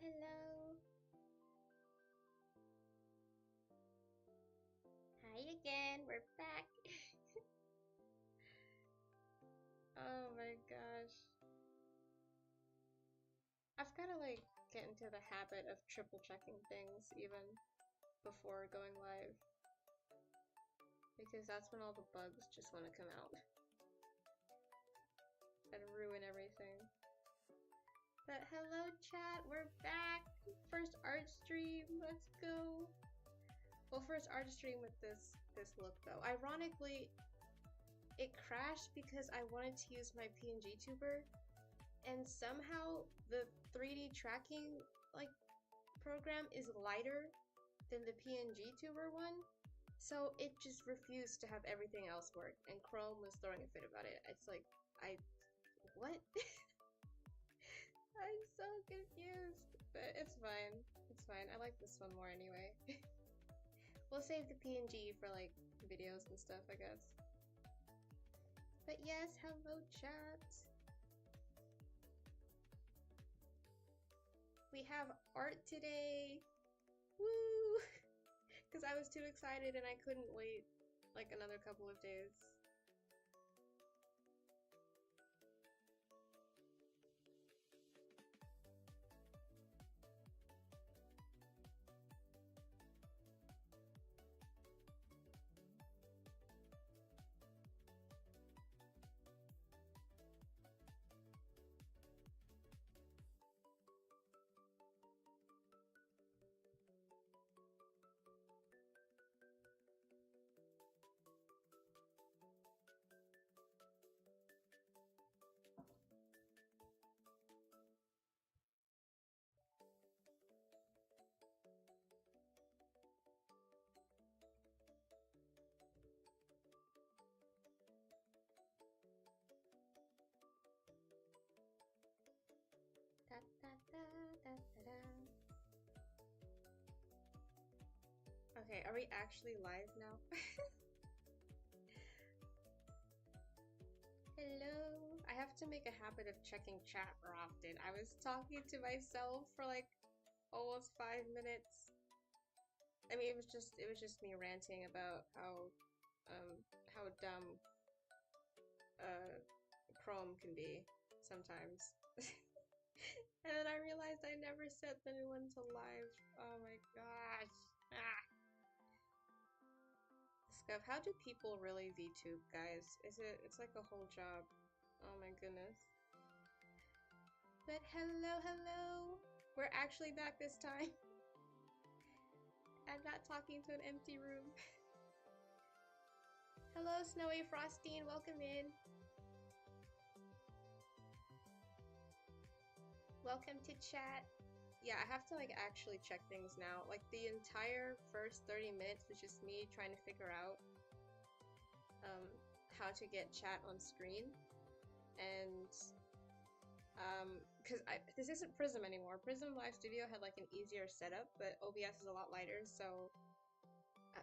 Hello. Hi again, we're back. Oh my gosh. I've gotta like get into the habit of triple checking things even before going live. Because that's when all the bugs just want to come out and ruin everything. But hello chat, we're back! First art stream, let's go! Well, first art stream with this look though. Ironically, it crashed because I wanted to use my PNG tuber, and somehow the 3D tracking like program is lighter than the PNG tuber one, so it just refused to have everything else work, and Chrome was throwing a fit about it. It's like, what? I'm so confused, but it's fine. It's fine. I like this one more anyway. We'll save the PNG for like videos and stuff, I guess. But yes, hello chat. We have art today. Woo! Because I was too excited and I couldn't wait like another couple of days. Da, da, da, da, da, da. Okay, are we actually live now? Hello. I have to make a habit of checking chat more often. I was talking to myself for like almost 5 minutes. I mean, it was just me ranting about how dumb Chrome can be sometimes. And then I realized I never set the new one to live. Oh my gosh. Ah. Scuff, how do people really VTube, guys? It's like a whole job. Oh my goodness. But hello, hello! We're actually back this time. I'm not talking to an empty room. Hello, Snowy Frostine, welcome in. Welcome to chat. Yeah, I have to like actually check things now. Like the entire first 30 minutes was just me trying to figure out how to get chat on screen. And because this isn't Prism anymore. Prism Live Studio had like an easier setup, but OBS is a lot lighter, so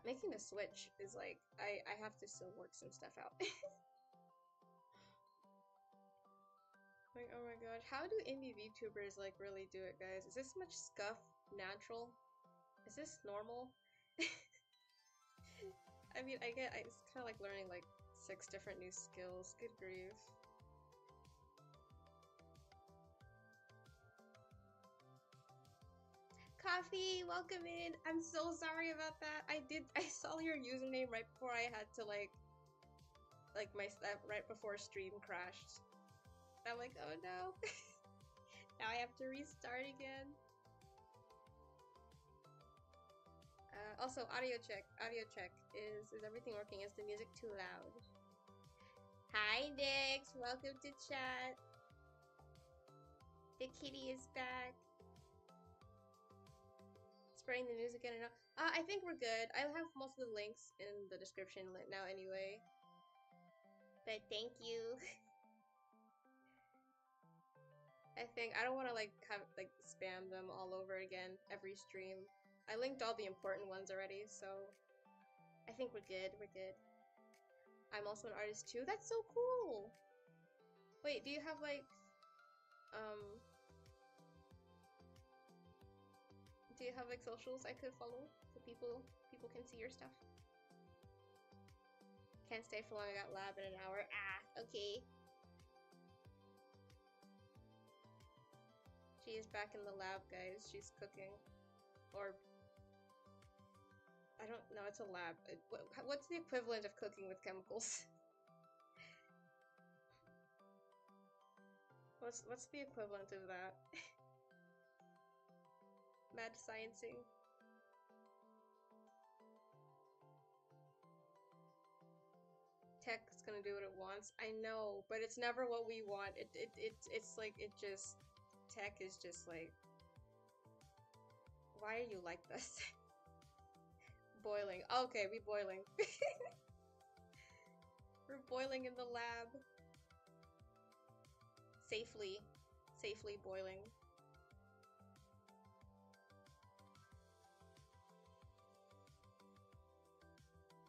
making the switch is like, I have to still work some stuff out. Like, oh my gosh, how do indie VTubers like really do it, guys? Is this much scuff natural? Is this normal? I mean, it's kind of like learning like 6 different new skills. Good grief. Coffee, welcome in. I'm so sorry about that. I saw your username right before I had to like right before stream crashed. I'm like, oh no. Now I have to restart again. Also, audio check. Audio check. Is everything working? Is the music too loud? Hi, Nix. Welcome to chat. The kitty is back. Spraying the music in and out. I think we're good. I'll have most of the links in the description now anyway. But thank you. I don't want to like have like spam them all over again every stream. I linked all the important ones already, so I think we're good. We're good. I'm also an artist too. That's so cool. Wait, do you have like Do you have like socials I could follow so people can see your stuff? Can't stay for long, I got lab in an hour. Ah, okay. She is back in the lab, guys. She's cooking. Or... I don't know, it's a lab. What's the equivalent of cooking with chemicals? What's the equivalent of that? Mad sciencing. Tech's gonna do what it wants. I know, but it's never what we want. It's like, it just... Tech is just like... Why are you like this? Boiling. Okay, we boiling. We're boiling in the lab. Safely boiling.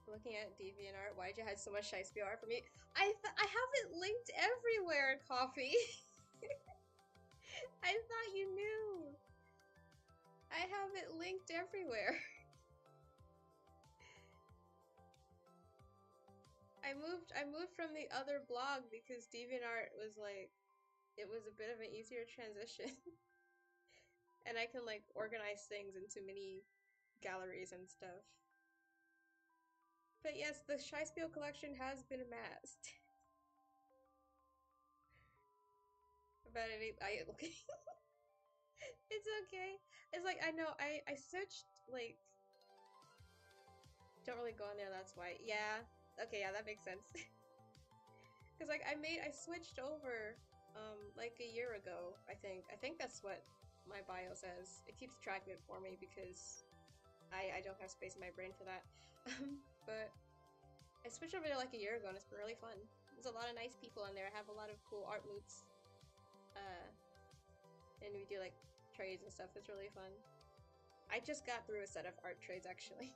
Looking at DeviantArt, why'd you hide so much Shakespeare art for me? I have it linked everywhere, Coffee. I thought you knew. I have it linked everywhere. I moved from the other blog because DeviantArt was like, it was a bit of an easier transition. And I can like organize things into mini galleries and stuff. But yes, the Shakespeare collection has been amassed. But okay. It's okay. It's like, I know, I searched, like, don't really go in there, that's why. Yeah. Okay, yeah, that makes sense. Because, like, I switched over, like, a year ago, I think. I think that's what my bio says. It keeps track of it for me because I don't have space in my brain for that. But I switched over there, like, a year ago, and it's been really fun. There's a lot of nice people in there. I have a lot of cool art moots. And we do, like, trades and stuff. It's really fun. I just got through a set of art trades, actually.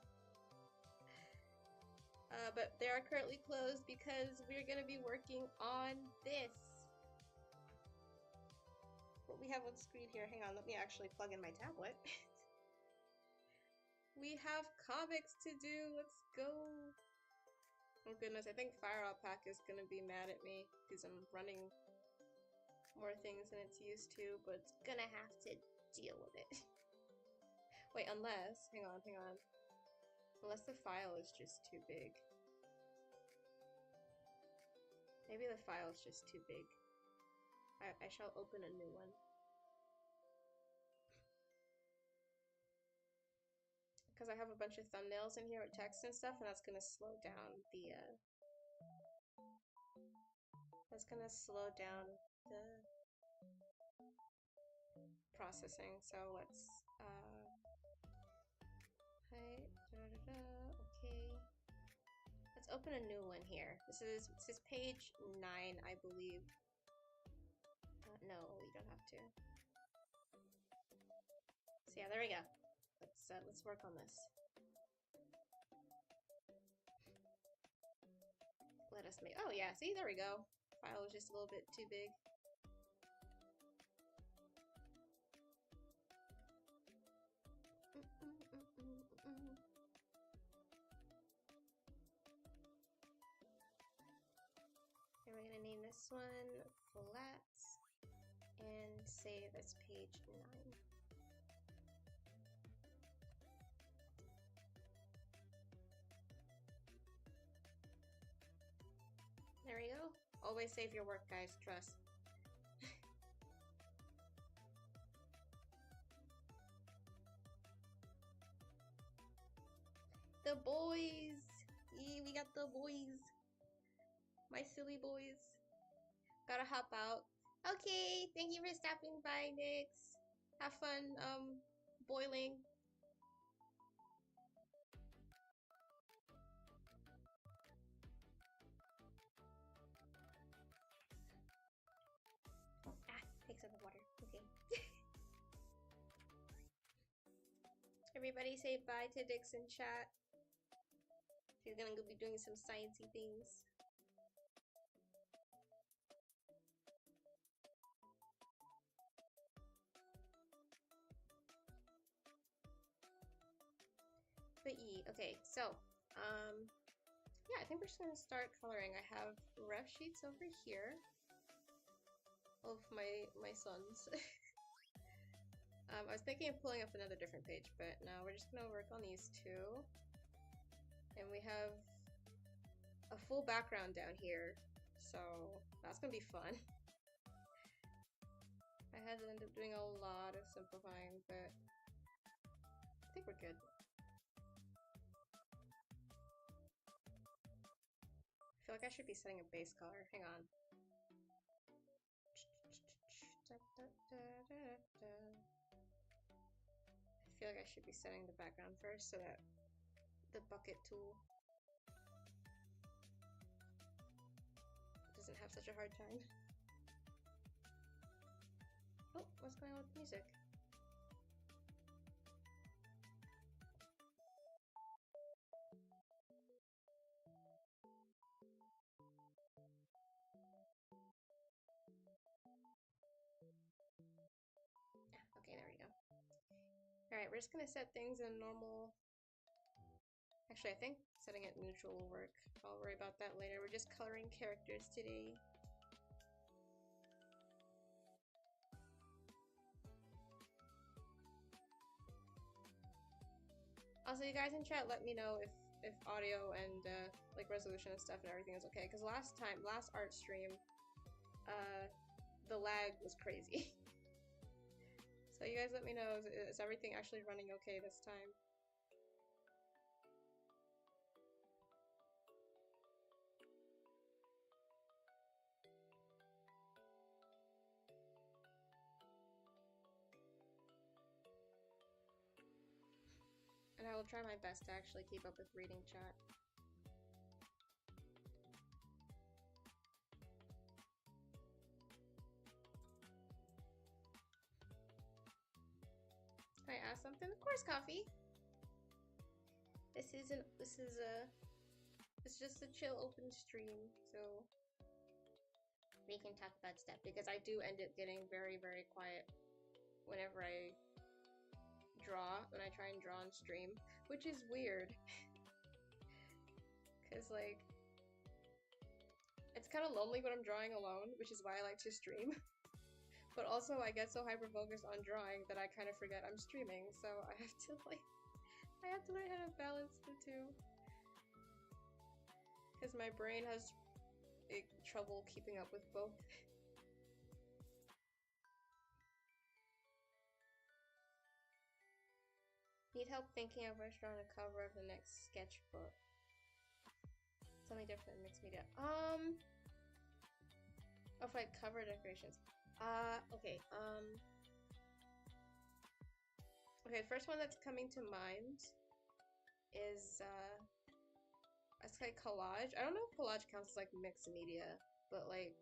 But they are currently closed because we're gonna be working on this. What we have on screen here, hang on, let me actually plug in my tablet. We have comics to do, let's go. Oh goodness, I think Fire Alpaca is gonna be mad at me because I'm running more things than it's used to, but it's gonna have to deal with it. Wait, unless, hang on. Unless the file is just too big. Maybe the file is just too big. I shall open a new one. Because I have a bunch of thumbnails in here with text and stuff, and that's gonna slow down the, processing, so let's, okay. Let's open a new one here. This is page 9, I believe. No, you don't have to. So yeah, there we go. Let's work on this. Let us make, oh yeah, see, there we go. File was just a little bit too big. And we're gonna name this one Flats and save as page 9. There we go. Always save your work, guys, trust. The boys! Yeah, we got the boys. My silly boys. Gotta hop out. Okay, thank you for stopping by, Nyx. Have fun, boiling. Take some water. Okay. Everybody say bye to Dix in chat. She's gonna go be doing some sciencey things. But okay, so, yeah, I think we're just gonna start coloring. I have ref sheets over here of my sons. I was thinking of pulling up another different page, but no, we're just gonna work on these two. And we have a full background down here, so that's gonna be fun. I had to end up doing a lot of simplifying, but I think we're good. I feel like I should be setting a base color. Hang on. I feel like I should be setting the background first so that the bucket tool doesn't have such a hard time. Oh, what's going on with music? Okay, there we go. Alright, we're just gonna set things in normal. Actually, I think setting it neutral will work. I'll worry about that later. We're just coloring characters today. Also, you guys in chat, let me know if audio and like resolution and stuff and everything is okay. Because last art stream, the lag was crazy. So you guys let me know, is everything actually running okay this time? And I will try my best to actually keep up with reading chat. Can I ask something? Of course, coffee. It's just a chill open stream, so we can talk about stuff because I do end up getting very, very quiet whenever I try and draw on stream, which is weird. Cause like, it's kind of lonely when I'm drawing alone, which is why I like to stream. But also I get so hyper-focused on drawing that I kind of forget I'm streaming, so I have to learn how to balance the two. Because my brain has big trouble keeping up with both. Need help thinking of what's on the cover of the next sketchbook. Something different than mixed media. Of like cover decorations. Okay, okay, the first one that's coming to mind is, it's like collage. I don't know if collage counts as like mixed media, but like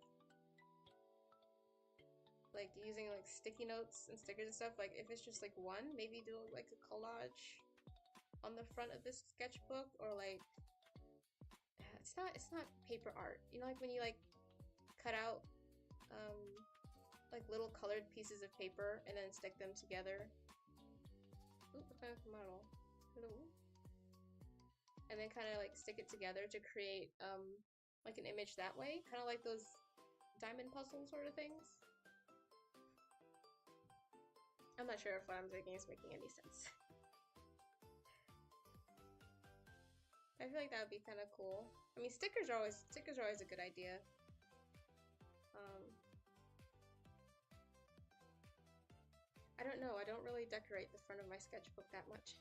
using like sticky notes and stickers and stuff, like if it's just like one, maybe do like a collage on the front of this sketchbook, or like, it's not paper art. You know, like when you like cut out, like little colored pieces of paper and then stick them together. Ooh, what kind of model? Hello. And then kind of like stick it together to create like an image that way, kind of like those diamond puzzle sort of things. I'm not sure if what I'm thinking is making any sense. I feel like that would be kind of cool. I mean, stickers are always a good idea. I don't know. I don't really decorate the front of my sketchbook that much.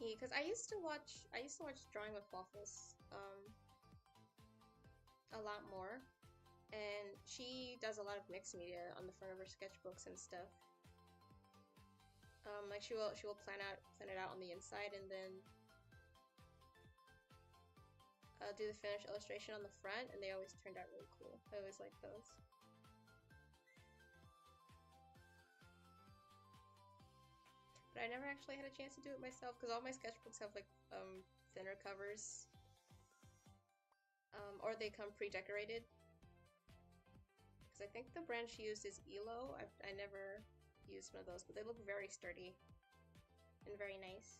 Yeah, because I used to watch Drawing with Waffles a lot more, and she does a lot of mixed media on the front of her sketchbooks and stuff. Like she will plan it out on the inside and then do the finished illustration on the front, and they always turned out really cool. I always liked those. but I never actually had a chance to do it myself because all my sketchbooks have like thinner covers, or they come pre-decorated. Because I think the brand she used is Elo. I never used one of those, but they look very sturdy and very nice.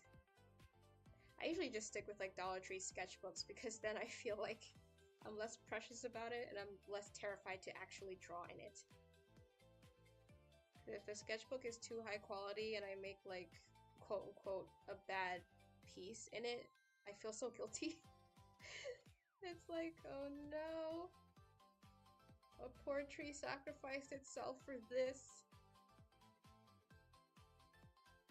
I usually just stick with like Dollar Tree sketchbooks because then I feel like I'm less precious about it and I'm less terrified to actually draw in it. If a sketchbook is too high quality and I make like quote unquote a bad piece in it, I feel so guilty. It's like, oh no, a poor tree sacrificed itself for this.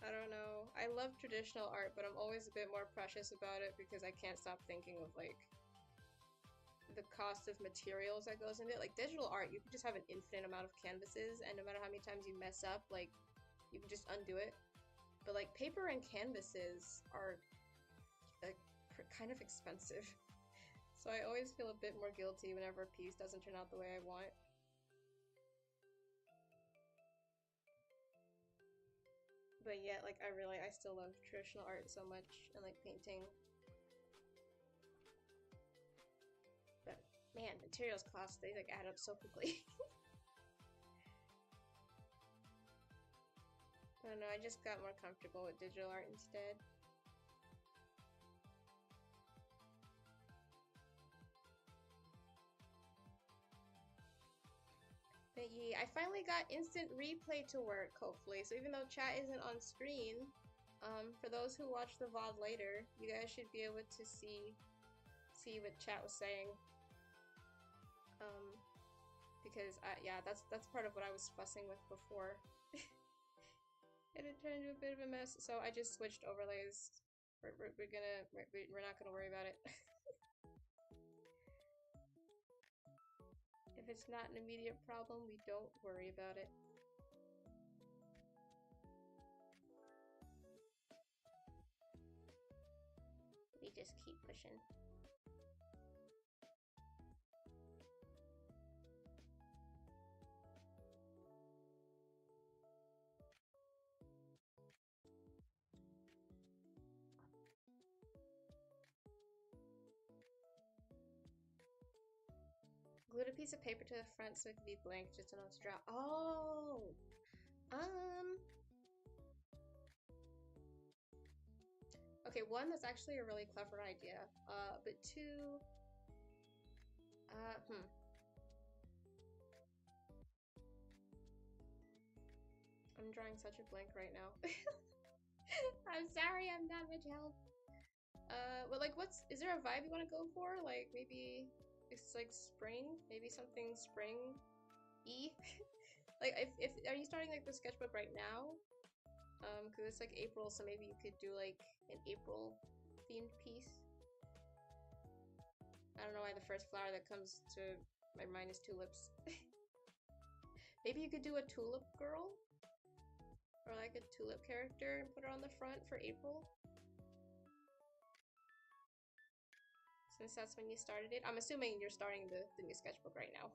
I don't know. I love traditional art, but I'm always a bit more precious about it because I can't stop thinking of like the cost of materials that goes into it. Like digital art, you can just have an infinite amount of canvases, and no matter how many times you mess up, like you can just undo it. But like paper and canvases are like kind of expensive, so I always feel a bit more guilty whenever a piece doesn't turn out the way I want. But yet, like I still love traditional art so much and like painting. But man, materials cost, they like add up so quickly. I don't know, I just got more comfortable with digital art instead. But yeah, I finally got instant replay to work, hopefully. So even though chat isn't on screen, for those who watch the VOD later, you guys should be able to see what chat was saying. Because yeah, that's part of what I was fussing with before. And it turned into a bit of a mess, so I just switched overlays. We're not gonna worry about it. If it's not an immediate problem, we don't worry about it. We just keep pushing. Glued a piece of paper to the front so it could be blank, just enough to draw. Oh! Okay, one, that's actually a really clever idea. But two, I'm drawing such a blank right now. I'm sorry, I'm not much help. But like, is there a vibe you want to go for? Like, maybe it's like spring? Maybe something spring-y? Like, are you starting like the sketchbook right now? Because it's like April, so maybe you could do like an April themed piece. I don't know why the first flower that comes to my mind is tulips. Maybe you could do a tulip girl? Or like a tulip character and put her on the front for April? Since that's when you started it. I'm assuming you're starting the new sketchbook right now.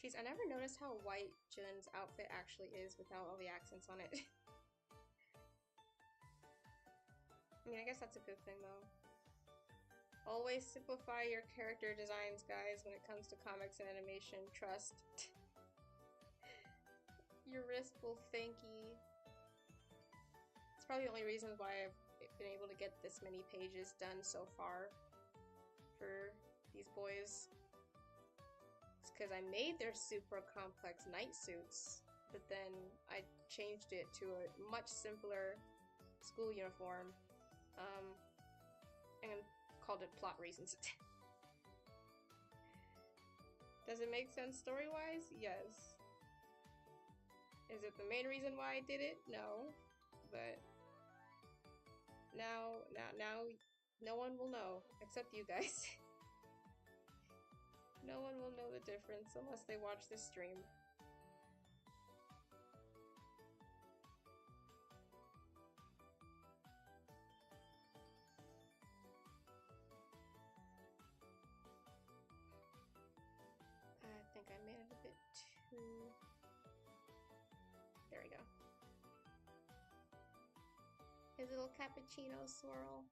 Jeez, I never noticed how white Jun's outfit actually is without all the accents on it. I mean, I guess that's a good thing though. Always simplify your character designs, guys, when it comes to comics and animation. Trust. Your wrist will thank you. It's probably the only reason why I've been able to get this many pages done so far for these boys. It's because I made their super complex night suits, but then I changed it to a much simpler school uniform, and called it plot reasons. Does it make sense story-wise? Yes. Is it the main reason why I did it? No. But now no one will know except you guys. No one will know the difference unless they watch this stream. I think I made it a bit too... There we go. His little cappuccino swirl.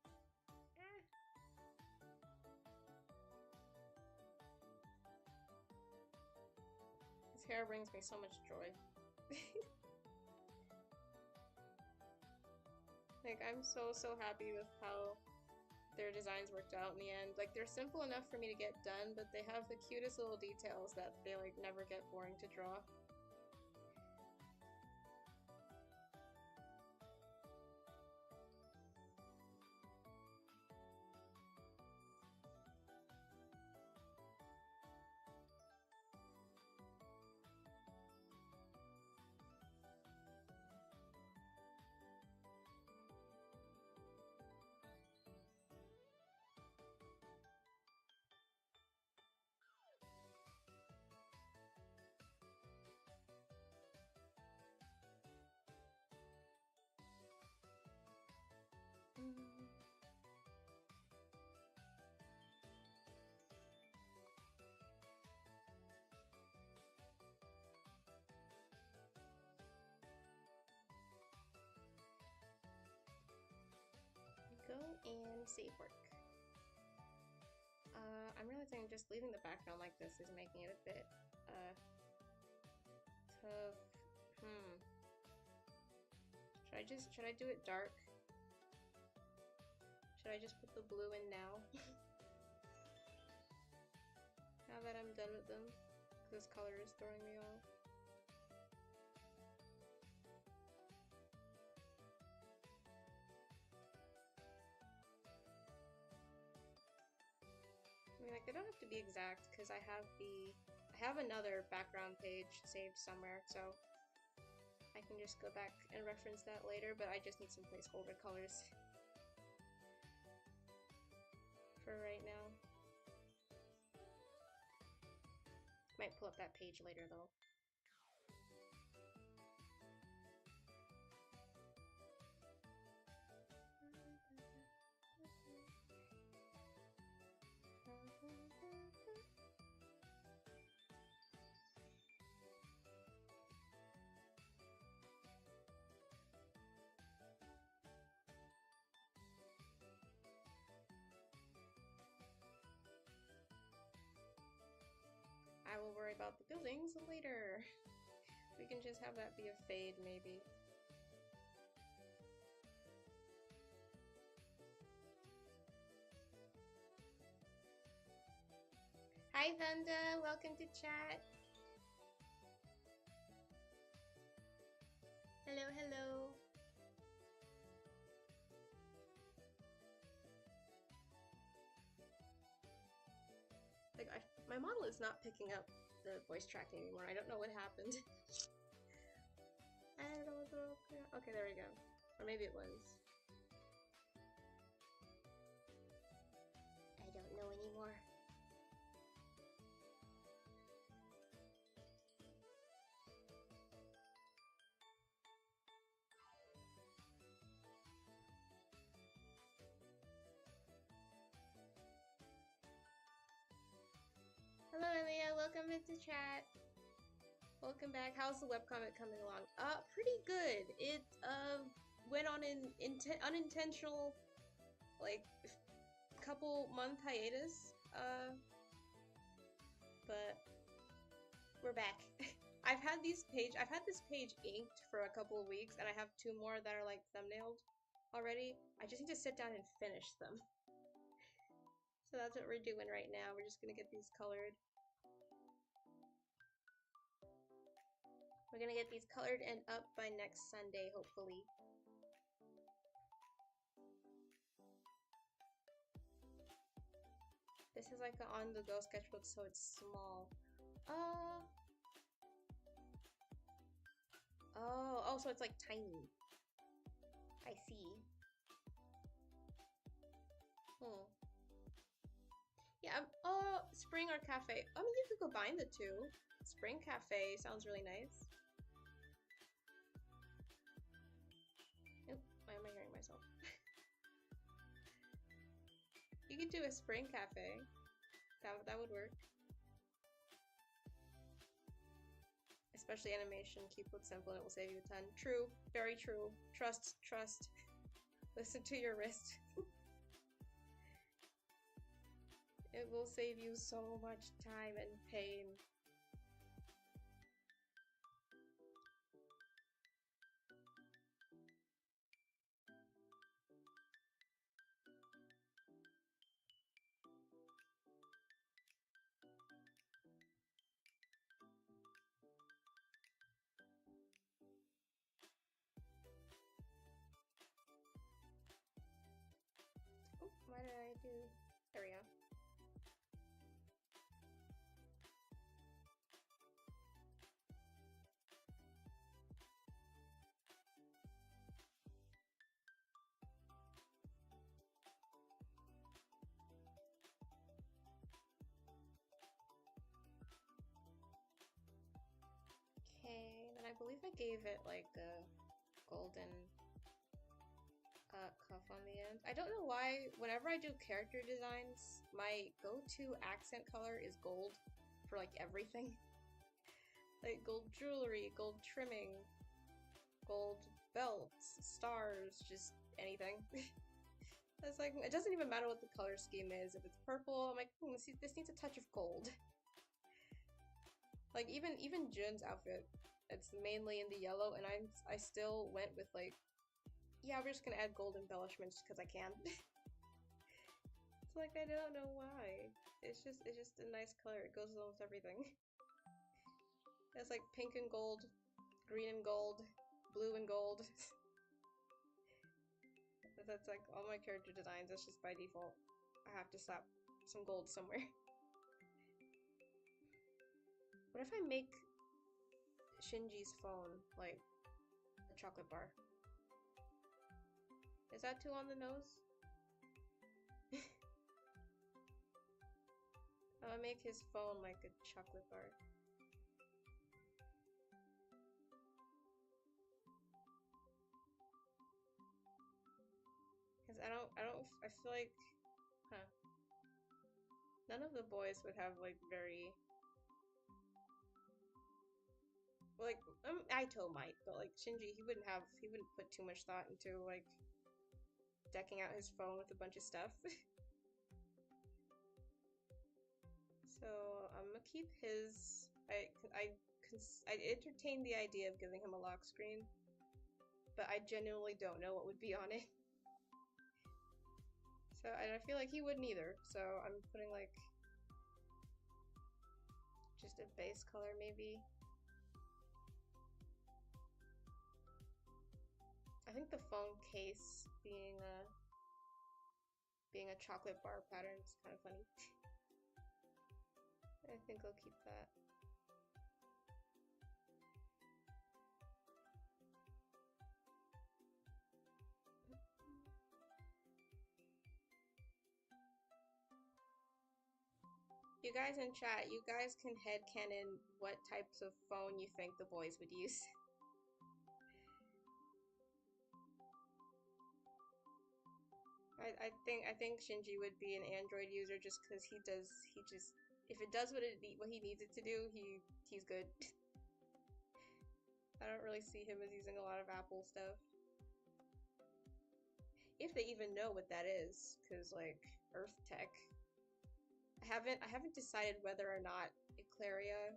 His hair brings me so much joy. Like, I'm so happy with how their designs worked out in the end. Like, they're simple enough for me to get done, but they have the cutest little details that they, like, never get boring to draw. Go and save work. I'm realizing just leaving the background like this is making it a bit tough. Should I do it dark? Should I just put the blue in now? Now that I'm done with them, this color is throwing me off. I mean, like, they don't have to be exact because I have another background page saved somewhere, so I can just go back and reference that later, but I just need some placeholder colors for right now. Might pull up that page later though. I will worry about the buildings later. We can just have that be a fade, maybe. Hi Thunda, welcome to chat. Hello, hello. Like, my model is not picking up the voice tracking anymore. I don't know what happened. I don't know. Okay, there we go. Or maybe it was. I don't know anymore. Hello, Elia. Welcome into chat. Welcome back. How's the webcomic coming along? Pretty good. It went on an unintentional like couple month hiatus. But we're back. I've had this page inked for a couple of weeks, and I have 2 more that are like thumbnailed already. I just need to sit down and finish them. So that's what we're doing right now. We're just gonna get these colored. We're gonna get these colored and up by next Sunday, hopefully. This is like an on-the-go sketchbook, so it's small. Oh, so it's like tiny. I see. Yeah, spring or cafe. I mean, you could combine the two. Spring cafe sounds really nice. Oop, why am I hearing myself? You could do a spring cafe. That would work. Especially animation, keep it simple and it will save you a ton. True, very true. Trust. Listen to your wrist. It will save you so much time and pain. Oh, what did I do? There we go. Okay, then I believe I gave it like a golden cuff on the end. I don't know why, whenever I do character designs, my go-to accent color is gold for like everything. Like gold jewelry, gold trimming, gold belts, stars, just anything. It's like, it doesn't even matter what the color scheme is. If it's purple, I'm like, this needs a touch of gold. Like even Jun's outfit, it's mainly in the yellow, and I still went with like, yeah, we're just gonna add gold embellishments because I can. It's like, I don't know why. It's just a nice color. It goes along with everything. It's like pink and gold, green and gold, blue and gold. That's like all my character designs. That's just by default. I have to slap some gold somewhere. What if I make Shinji's phone like a chocolate bar? Is that too on the nose? I'll make his phone like a chocolate bar. Because I feel like, huh. None of the boys would have like very, like, Aito might, but like Shinji, he wouldn't put too much thought into like decking out his phone with a bunch of stuff. So I'm gonna keep his. I entertained the idea of giving him a lock screen, but I genuinely don't know what would be on it. So and I feel like he wouldn't either. So I'm putting like just a base color maybe. I think the phone case being a chocolate bar pattern is kind of funny. I think I'll keep that. You guys in chat, you guys can headcanon what types of phone you think the boys would use. I think Shinji would be an Android user just because if it does what he needs it to do, he's good. I see him as using a lot of Apple stuff. If they even know what that is, because like Earth Tech. I haven't decided whether or not Eclaria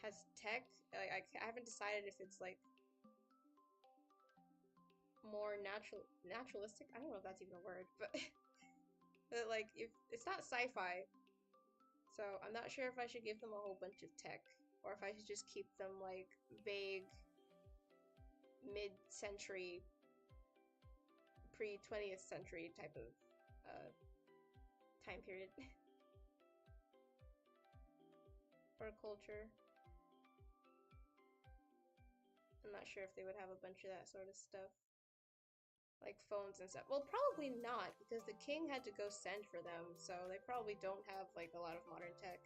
has tech. I haven't decided if it's like more naturalistic. I don't know if that's even a word, but but like if it's not sci-fi, so I'm not sure if I should give them a whole bunch of tech or if I should just keep them like vague mid-century, pre-20th century type of time period or culture. I'm not sure if they would have a bunch of that sort of stuff. Like phones and stuff. Well, probably not, because the king had to go send for them, so they probably don't have like a lot of modern tech.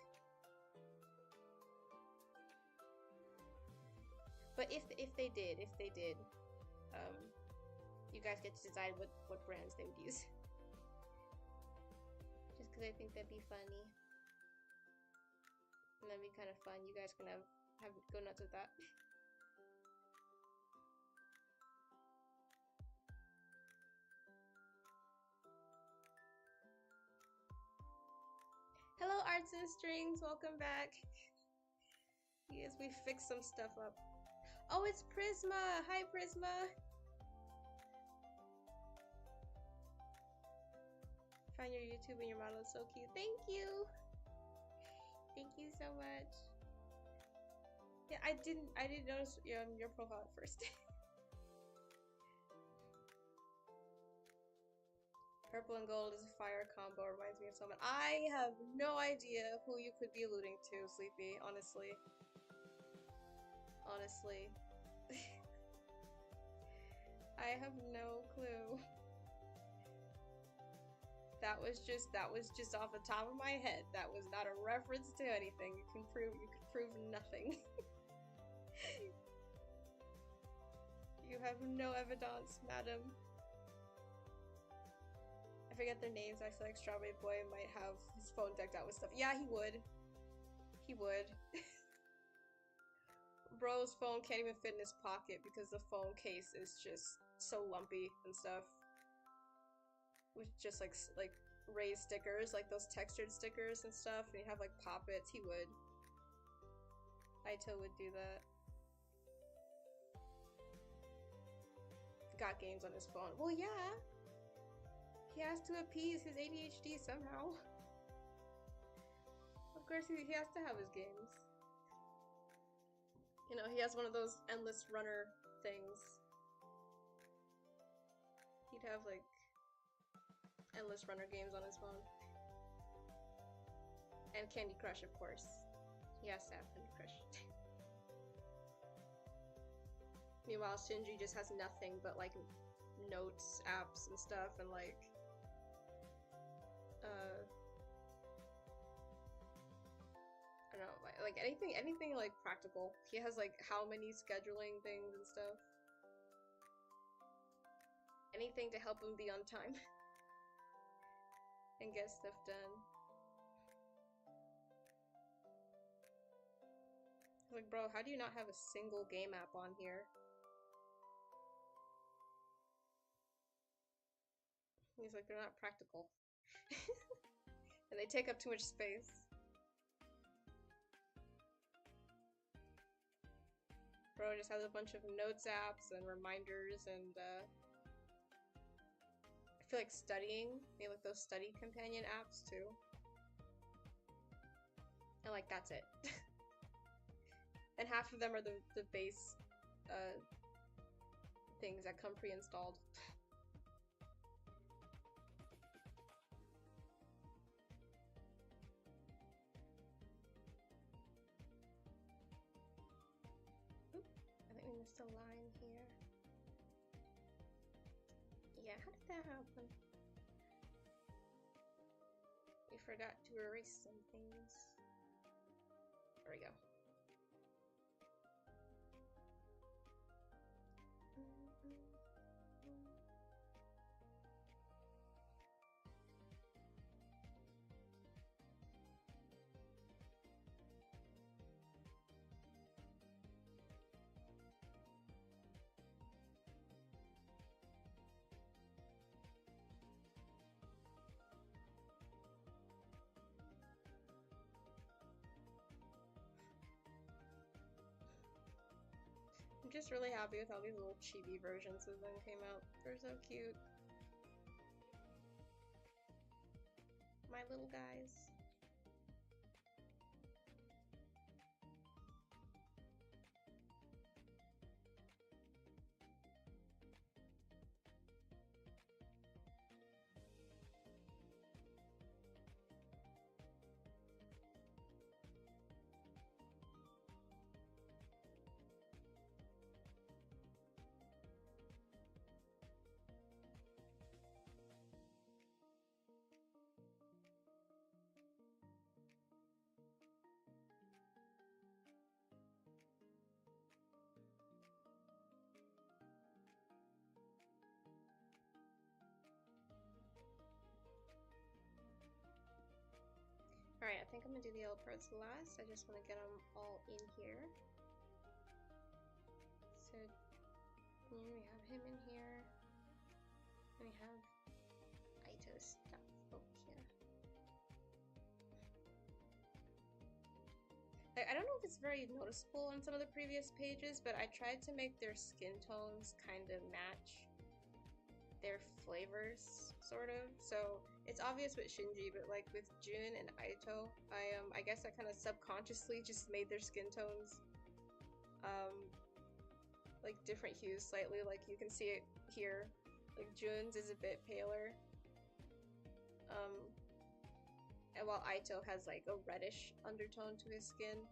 But if they did, you guys get to decide what brands they would use. Just because I think that'd be funny. And that'd be kind of fun. You guys can have go nuts with that. Hello, Arts and Strings. Welcome back. Yes, we fixed some stuff up. Oh, it's Prisma. Hi, Prisma. Find your YouTube and your model is so cute. Thank you. Thank you so much. Yeah, I didn't notice your profile at first. Purple and gold is a fire combo. Reminds me of someone. I have no idea who you could be alluding to, Sleepy. Honestly. Honestly. I have no clue. That was just off the top of my head. That was not a reference to anything. You could prove nothing. You have no evidence, madam. I forget their names. I feel like Strawberry Boy might have his phone decked out with stuff. Yeah, he would. He would. Bro's phone can't even fit in his pocket because the phone case is just so lumpy and stuff. With just like raised stickers, like those textured stickers and stuff, and you have like poppets. He would. Aito would do that. Got games on his phone. Well, yeah. He has to appease his ADHD somehow. Of course, he has to have his games. You know, he has one of those endless runner things. He'd have like endless runner games on his phone. And Candy Crush, of course. He has to have Candy Crush. Meanwhile, Shinji just has nothing but like notes, apps, and stuff, and like I don't know, like anything like practical. He has like how many scheduling things and stuff. Anything to help him be on time and get stuff done. Like, bro, how do you not have a single game app on here? He's like, they're not practical. And they take up too much space. Bro just has a bunch of notes apps and reminders and I feel like studying. They like those study companion apps too. And like that's it. And half of them are the base things that come pre-installed. We missed a line here. Yeah, how did that happen? We forgot to erase some things. There we go. just really happy with how these little chibi versions of them came out. They're so cute. My little guys. Alright, I think I'm gonna do the yellow parts last. I just want to get them all in here. So, we have him in here. We have Aito's stuff over here. Like, I don't know if it's very noticeable on some of the previous pages, but I tried to make their skin tones kind of match their flavors, sort of. So it's obvious with Shinji, but like with Jun and Aito, I guess I kind of subconsciously just made their skin tones like different hues slightly. Like you can see it here. Like Jun's is a bit paler. And while Aito has like a reddish undertone to his skin.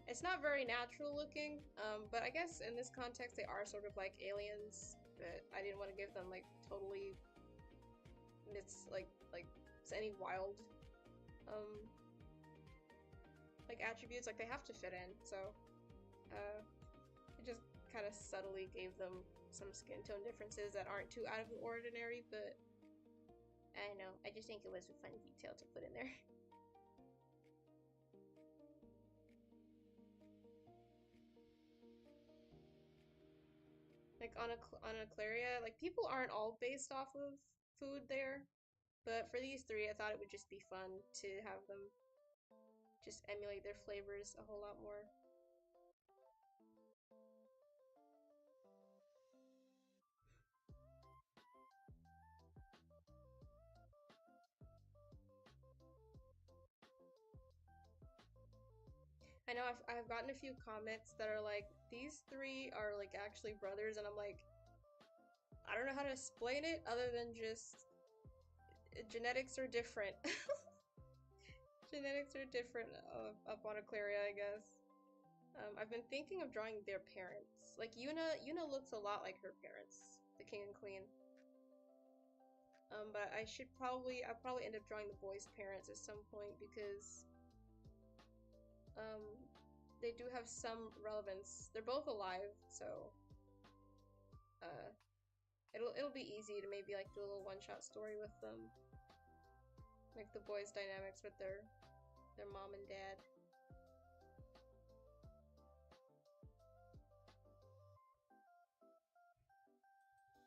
It's not very natural looking, but I guess in this context they are sort of like aliens, but I didn't want to give them like totally like any wild like attributes. Like they have to fit in, so it just kind of subtly gave them some skin tone differences that aren't too out of the ordinary, but I don't know, I just think it was a fun detail to put in there. Like on Aquaria, like people aren't all based off of food there, but for these three I thought it would just be fun to have them just emulate their flavors a whole lot more. I know I've gotten a few comments that are like, these three are like actually brothers, and I'm like, I don't know how to explain it other than just genetics are different. Genetics are different up on Aquaria, I guess. I've been thinking of drawing their parents. Like Yuna looks a lot like her parents, the king and queen. But I'll probably end up drawing the boys' parents at some point because they do have some relevance. They're both alive, so it'll be easy to maybe like do a little one-shot story with them, like the boys' dynamics with their mom and dad.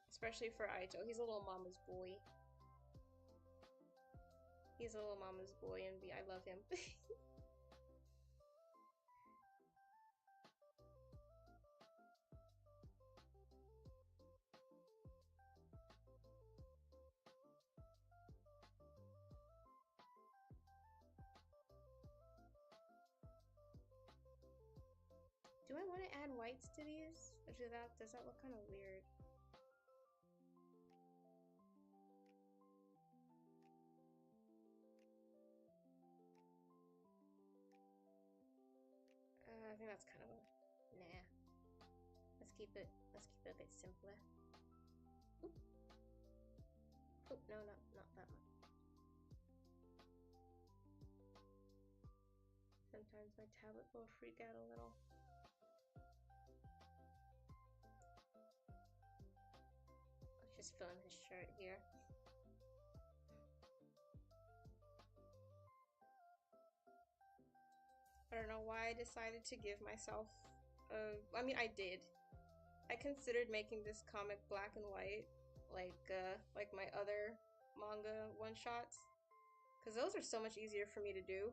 Especially for Aito, he's a little mama's boy. He's a little mama's boy, and I love him. Do I want to add whites to these? Or does that look kind of weird? I think that's kind of nah. Let's keep it a bit simpler. Oop. Oop, no, not that much. Sometimes my tablet will freak out a little. Let's just fill in his shirt here. I don't know why I decided to give myself I mean, I did. I considered making this comic black and white, like my other manga one-shots, because those are so much easier for me to do,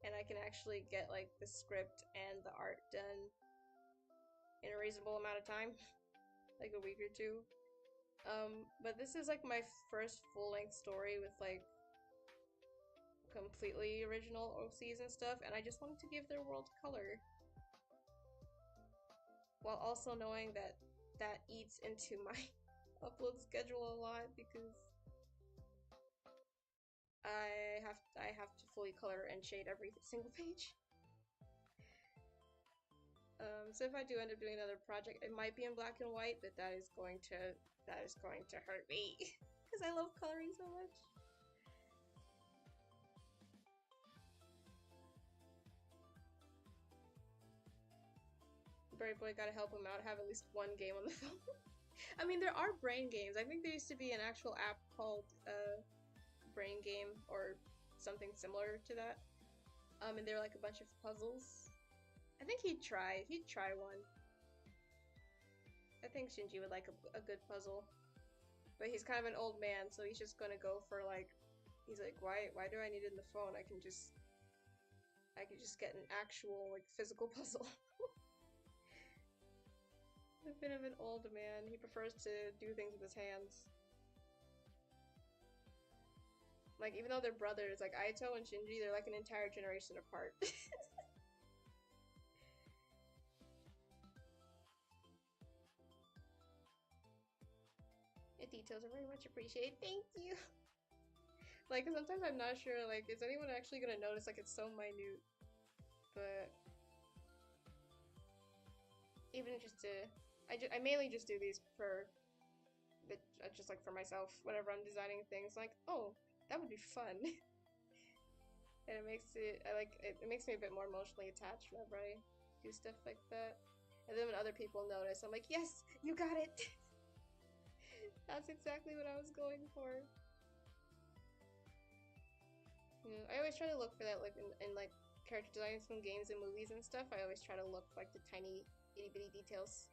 and I can actually get like the script and the art done in a reasonable amount of time, like a week or two. But this is like my first full-length story with like completely original OCs and stuff, and I just wanted to give their world color while also knowing that that eats into my upload schedule a lot because I have to fully color and shade every single page. So if I do end up doing another project, it might be in black and white, but that is going to hurt me because I love coloring so much. Brave Boy, gotta help him out. Have at least one game on the phone. I mean, there are brain games. I think there used to be an actual app called Brain Game or something similar to that. And they're like a bunch of puzzles. I think he'd try one. I think Shinji would like a good puzzle. But he's kind of an old man, so he's just gonna go for like, he's like, why do I need it in the phone? I can just get an actual like physical puzzle. A bit of an old man. He prefers to do things with his hands. Like, even though they're brothers, like Aito and Shinji, they're like an entire generation apart. The details are very much appreciated. Thank you! Like, sometimes I'm not sure, like, is anyone actually gonna notice, like, it's so minute? But even just to... I mainly just do these for... just, like, for myself, whenever I'm designing things. Like, oh, that would be fun. And it makes it... it makes me a bit more emotionally attached whenever I do stuff like that. And then when other people notice, I'm like, yes, you got it! That's exactly what I was going for. Yeah, I always try to look for that, like, in like, character designs from games and movies and stuff. I always try to look for, like, the tiny, itty-bitty details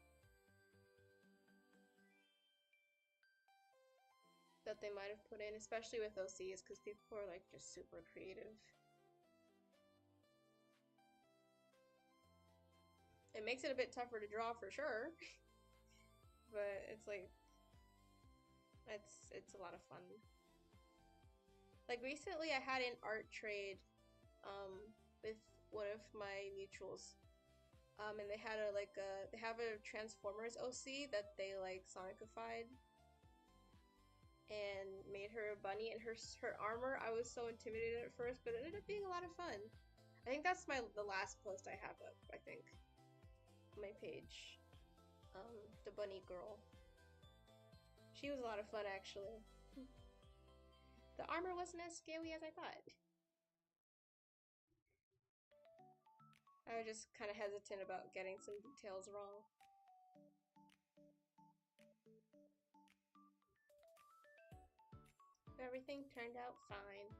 that they might have put in, especially with OCs, because people are, like, just super creative. It makes it a bit tougher to draw, for sure. But it's, like... It's a lot of fun. Like, recently I had an art trade with one of my mutuals. And they had they have a Transformers OC that they like sonicified and made her a bunny, and her armor, I was so intimidated at first, but it ended up being a lot of fun. I think that's the last post I have up, I think. On my page. The bunny girl. She was a lot of fun, actually. The armor wasn't as scary as I thought. I was just kind of hesitant about getting some details wrong. Everything turned out fine.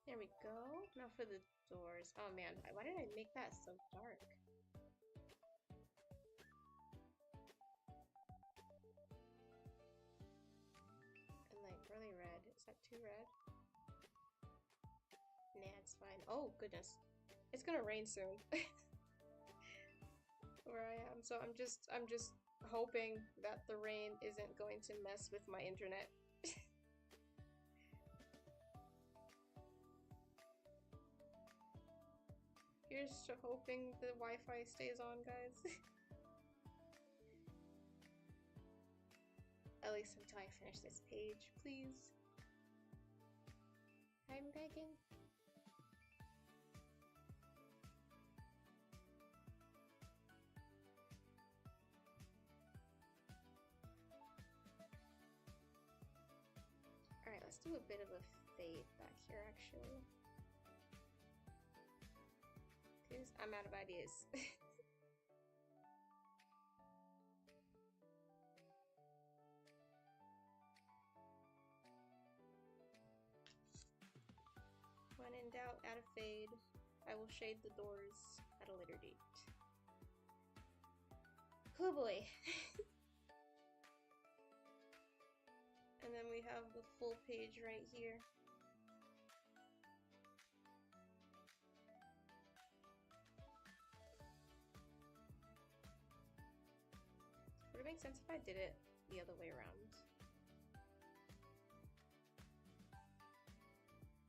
There we go. Now for the doors. Oh man, why did I make that so dark? And like really red. Is that too red? Nah, it's fine. Oh goodness. It's gonna rain soon. Where I am. So I'm just hoping that the rain isn't going to mess with my internet. Here's to hoping the Wi-Fi stays on, guys. At least until I finish this page, please. I'm begging. Let's do a bit of a fade back here, actually. Because I'm out of ideas. When in doubt, add a fade. I will shade the doors at a later date. Oh boy. And then we have the full page right here. Would it make sense if I did it the other way around?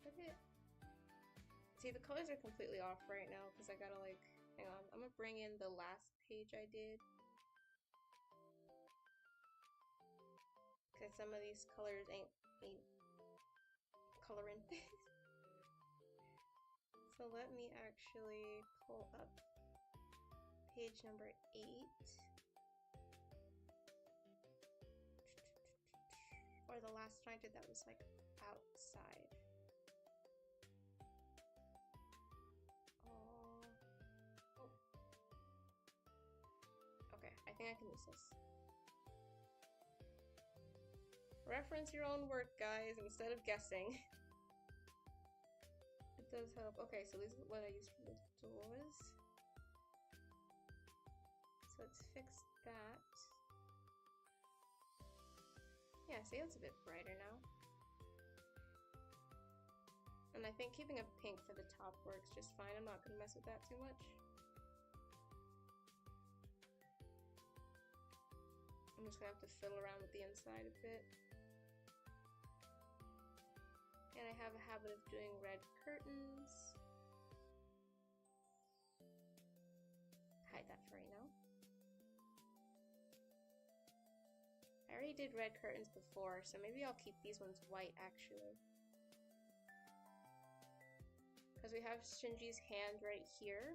Would it? See, the colors are completely off right now because I gotta like, hang on, I'm gonna bring in the last page I did. Because some of these colors ain't coloring. So let me actually pull up page number 8. Or the last one I did that was like outside. Oh. Okay, I think I can use this. Reference your own work, guys, instead of guessing. It does help. Okay, so this is what I use for the doors. So let's fix that. Yeah, see, it's a bit brighter now. And I think keeping a pink for the top works just fine. I'm not gonna mess with that too much. I'm just gonna have to fiddle around with the inside a bit. And I have a habit of doing red curtains. Hide that for right now. I already did red curtains before, so maybe I'll keep these ones white actually. Because we have Shinji's hand right here,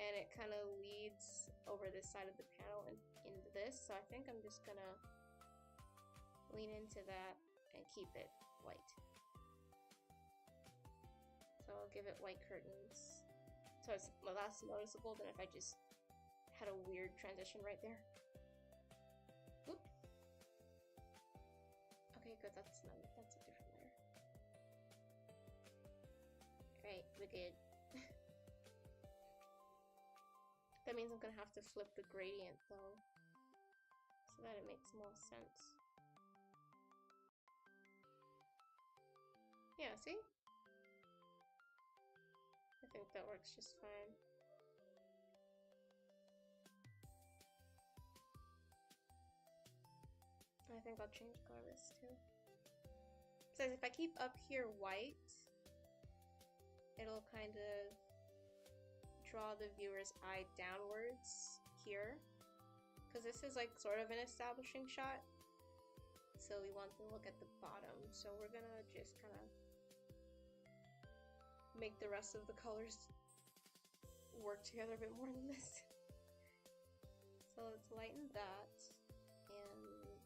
and it kind of leads over this side of the panel and into this, so I think I'm just gonna lean into that and keep it white. So I'll give it white curtains, so it's less noticeable than if I just had a weird transition right there. Oop. Okay, good. That's a different layer. Alright, we're good. That means I'm gonna have to flip the gradient though, so that it makes more sense. Yeah, see? I think that works just fine. I think I'll change color this too. It says if I keep up here white, it'll kind of draw the viewer's eye downwards here. Because this is like sort of an establishing shot. So we want to look at the bottom. So we're gonna just kind of make the rest of the colors work together a bit more than this. So let's lighten that and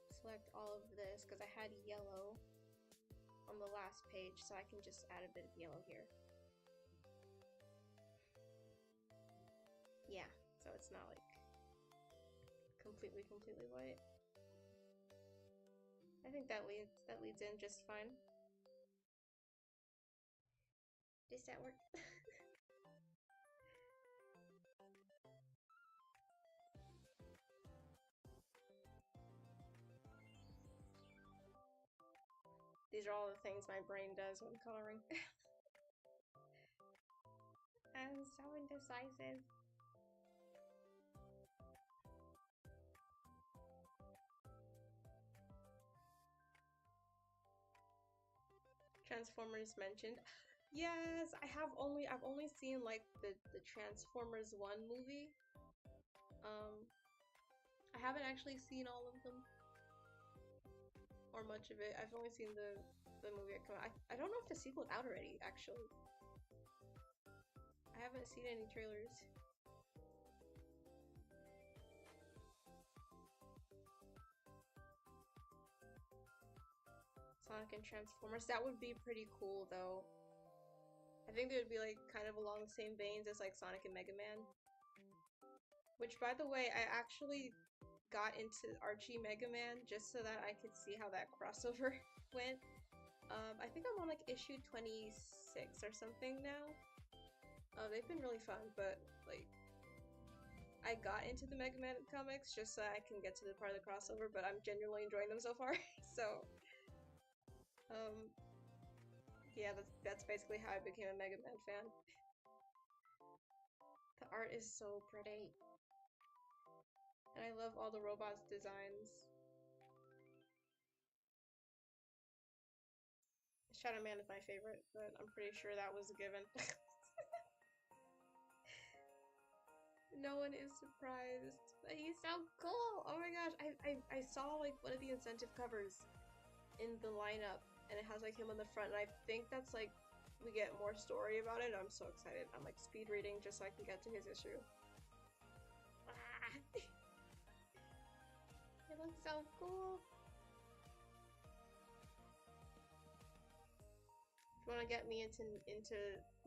select all of this because I had yellow on the last page, so I can just add a bit of yellow here. Yeah, so it's not like completely white. I think that leads in just fine. Does that work? These are all the things my brain does when coloring. I'm so indecisive. Transformers mentioned. Yes, I've only seen like the Transformers 1 movie. I haven't actually seen all of them or much of it. I've only seen the movie that come out. I don't know if the sequel's out already, actually. I haven't seen any trailers. Sonic and Transformers. That would be pretty cool though. I think they would be like kind of along the same veins as like Sonic and Mega Man. Which, by the way, I actually got into Archie Mega Man just so that I could see how that crossover went. I think I'm on like issue 26 or something now. They've been really fun, but like I got into the Mega Man comics just so I can get to the part of the crossover, but I'm genuinely enjoying them so far. So, yeah, that's basically how I became a Mega Man fan. The art is so pretty. And I love all the robots' designs. Shadow Man is my favorite, but I'm pretty sure that was a given. No one is surprised. He's so cool! Oh my gosh, I saw like one of the incentive covers in the lineup, and it has like him on the front, and I think that's like we get more story about it, and I'm so excited. I'm like speed reading just so I can get to his issue. Ah. It looks so cool. If you want to get me into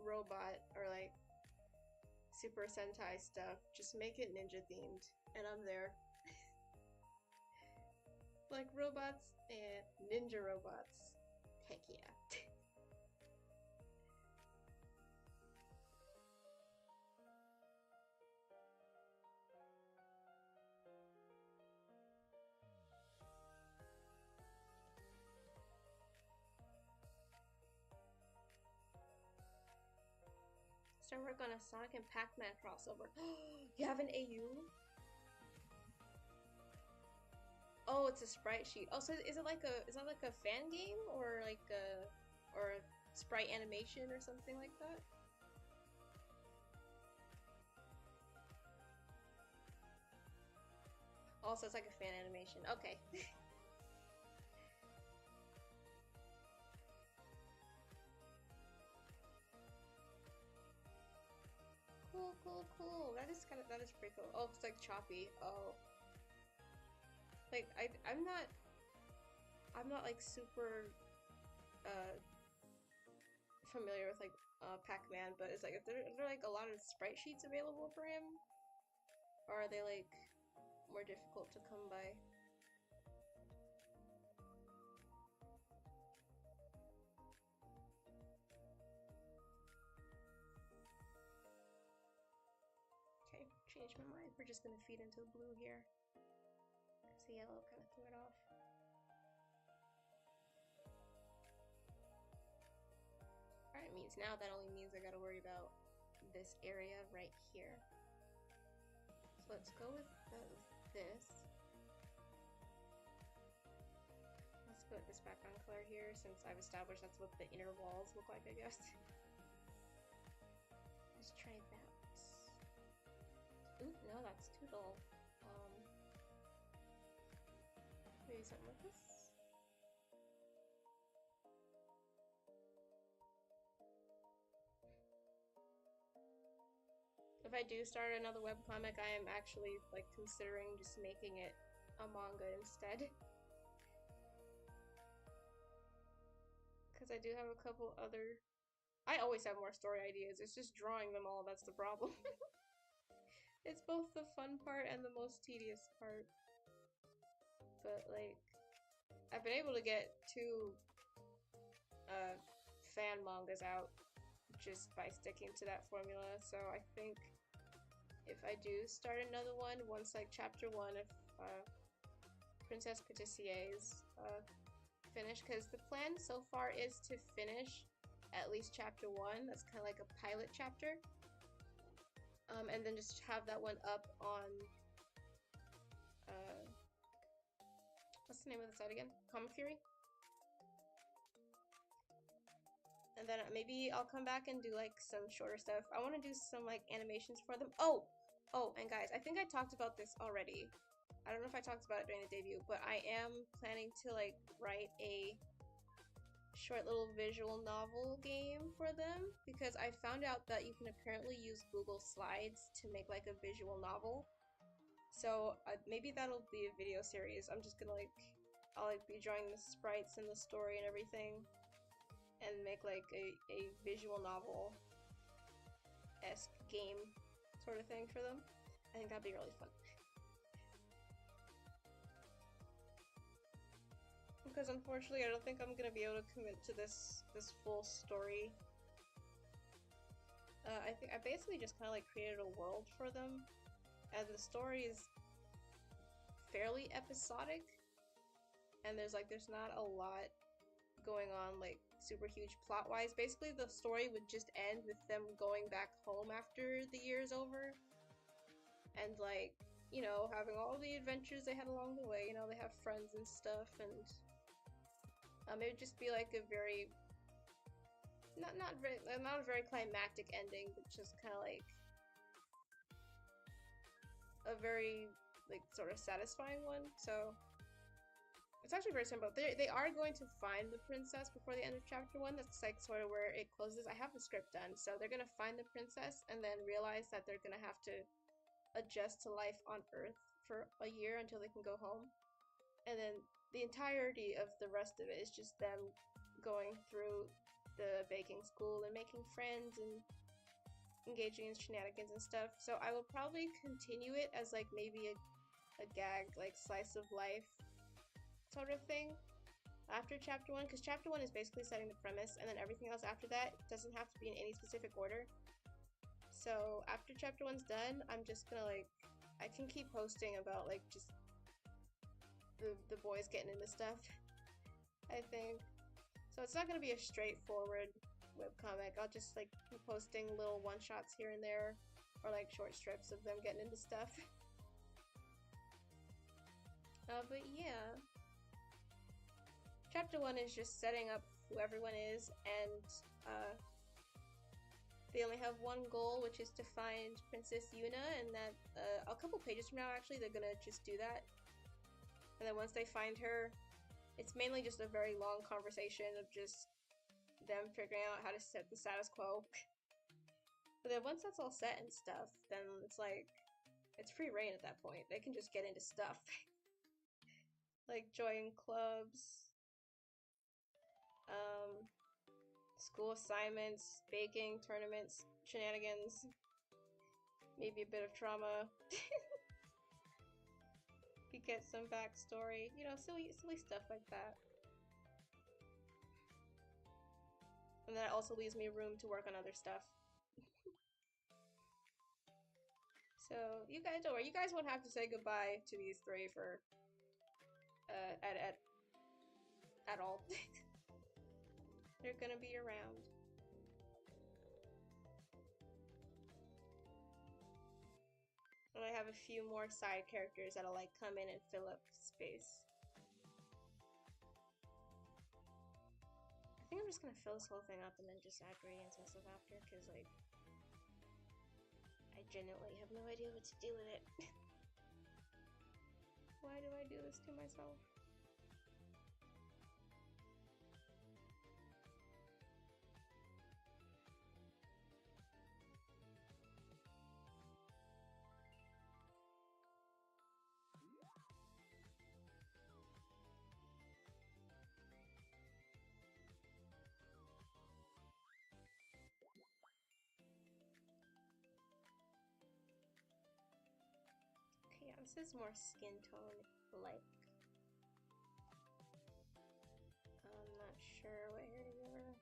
robot or like Super Sentai stuff, just make it ninja themed, and I'm there. Like robots and ninja robots. Heck yeah. Start work on a Sonic and Pac-Man crossover. You have an AU? Oh, it's a sprite sheet. Oh, so is that like a fan game or like a sprite animation or something like that? Also, it's like a fan animation. Okay. Cool. That is pretty cool. Oh, it's like choppy. Oh. Like I'm not like super familiar with like Pac-Man, but it's like are there like a lot of sprite sheets available for him? Or are they like more difficult to come by? Okay, changed my mind. We're just gonna feed into the blue here. Because the yellow kind of threw it off. Alright, means now that only means I gotta worry about this area right here. So let's go with this. Let's put this background color here since I've established that's what the inner walls look like, I guess. Let's try that. Oop, no, that's too dull. Maybe something like this. If I do start another webcomic, I am actually like considering just making it a manga instead. Because I do have a couple other... I always have more story ideas, it's just drawing them all that's the problem. It's both the fun part and the most tedious part. But like, I've been able to get 2 fan mangas out just by sticking to that formula, so I think if I do start another one, once like chapter 1 of Princess Patissier's finished, because the plan so far is to finish at least chapter 1, that's kind of like a pilot chapter, and then just have that one up on what's the name of the site again? Comic Fury? And then maybe I'll come back and do like some shorter stuff. I want to do some like animations for them. Oh, and guys, I think I talked about this already. I don't know if I talked about it during the debut, but I am planning to like write a short little visual novel game for them because I found out that you can apparently use Google Slides to make like a visual novel. So maybe that'll be a video series. I'm just gonna like I'll like be drawing the sprites and the story and everything, and make like a visual novel-esque game sort of thing for them. I think that'd be really fun. Because unfortunately, I don't think I'm gonna be able to commit to this full story. I think I basically just kind of like created a world for them, and the story is fairly episodic, and there's not a lot going on like super huge plot-wise. Basically, the story would just end with them going back home after the year's over, and like, you know, having all the adventures they had along the way. You know, they have friends and stuff, and it would just be like a very not a very climactic ending, but just kind of like a very like sort of satisfying one. So it's actually very simple. They are going to find the princess before the end of chapter 1. That's like sort of where it closes. I have the script done, so they're gonna find the princess and then realize that they're gonna have to adjust to life on Earth for a year until they can go home. And then the entirety of the rest of it is just them going through the baking school and making friends and engaging in shenanigans and stuff. So I will probably continue it as like maybe a gag, like slice of life sort of thing after chapter 1, because chapter 1 is basically setting the premise, and then everything else after that doesn't have to be in any specific order. So after chapter 1's done, I'm just gonna like, I can keep posting about like just the boys getting into stuff, I think. So it's not gonna be a straightforward webcomic. I'll just like be posting little one-shots here and there, or like short strips of them getting into stuff. But yeah. Chapter 1 is just setting up who everyone is, and they only have one goal, which is to find Princess Yuna, and that a couple pages from now, actually, they're gonna just do that. And then once they find her, it's mainly just a very long conversation of just them figuring out how to set the status quo. But then once that's all set and stuff, then it's like, it's free reign at that point. They can just get into stuff. Like join clubs, school assignments, baking, tournaments, shenanigans, maybe a bit of trauma. You get some backstory, you know, silly stuff like that. And that also leaves me room to work on other stuff. So you guys don't worry, you guys won't have to say goodbye to these three for at all. They're gonna be around. And I have a few more side characters that'll like come in and fill up space. I think I'm just gonna fill this whole thing up and then just add gradients and stuff after, because like I genuinely have no idea what to do with it. Why do I do this to myself? Okay, yeah, this is more skin tone like. I'm not sure what hair to give her.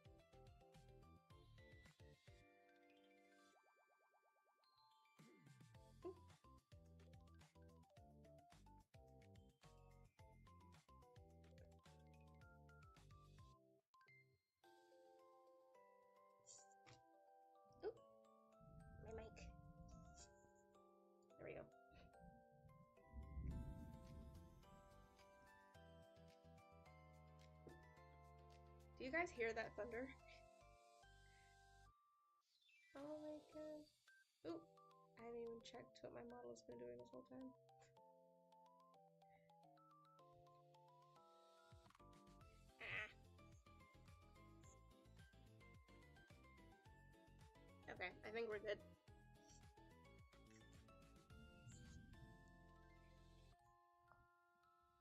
Oop, my mic. There we go. Do you guys hear that thunder? Oh my gosh. Oop, I haven't even checked what my model has been doing this whole time. Ah. Okay, I think we're good.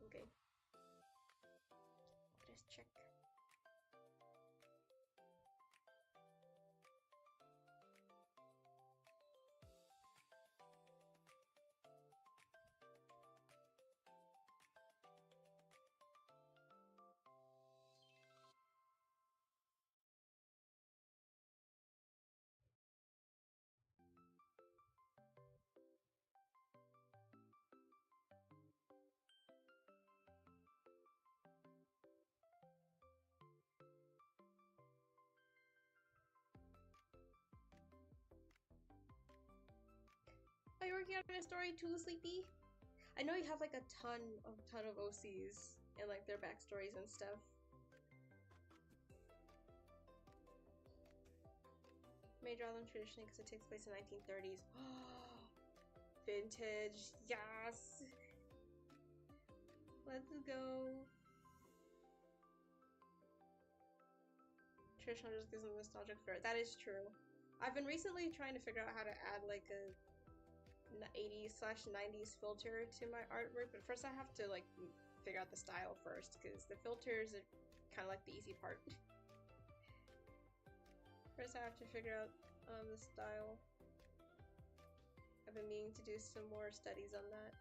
Okay. Check. Are you working on a story too, Sleepy? I know you have like a ton of OCs and like their backstories and stuff. May draw them traditionally because it takes place in the 1930s. Vintage, yes! Let's go. Traditional just gives them nostalgic flair. That is true. I've been recently trying to figure out how to add like a 80s/90s filter to my artwork, but first I have to like figure out the style first, because the filters are kind of like the easy part. First I have to figure out the style. I've been meaning to do some more studies on that.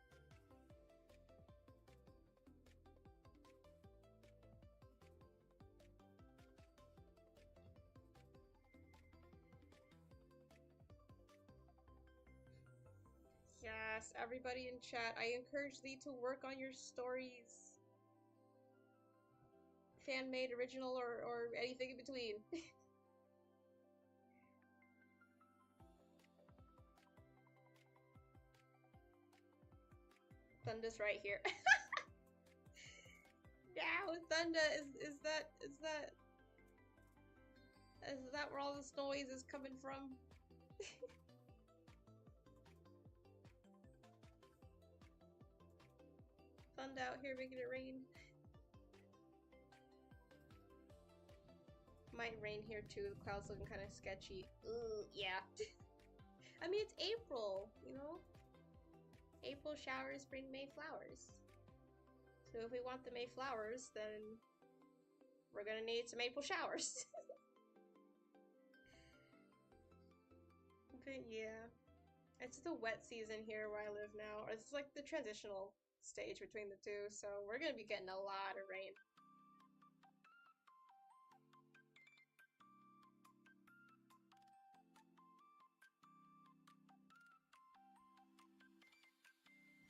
Yes, everybody in chat, I encourage thee to work on your stories. Fan-made, original, or anything in between. Thunda's right here. Now, Thunda, is that where all this noise is coming from? Thunda out here making it rain. Might rain here too. The clouds looking kind of sketchy. Ooh, yeah. I mean, it's April, you know? April showers bring May flowers. So if we want the May flowers, then we're gonna need some April showers. But yeah. It's the wet season here where I live now. Or it's like the transitional stage between the two, so we're gonna be getting a lot of rain.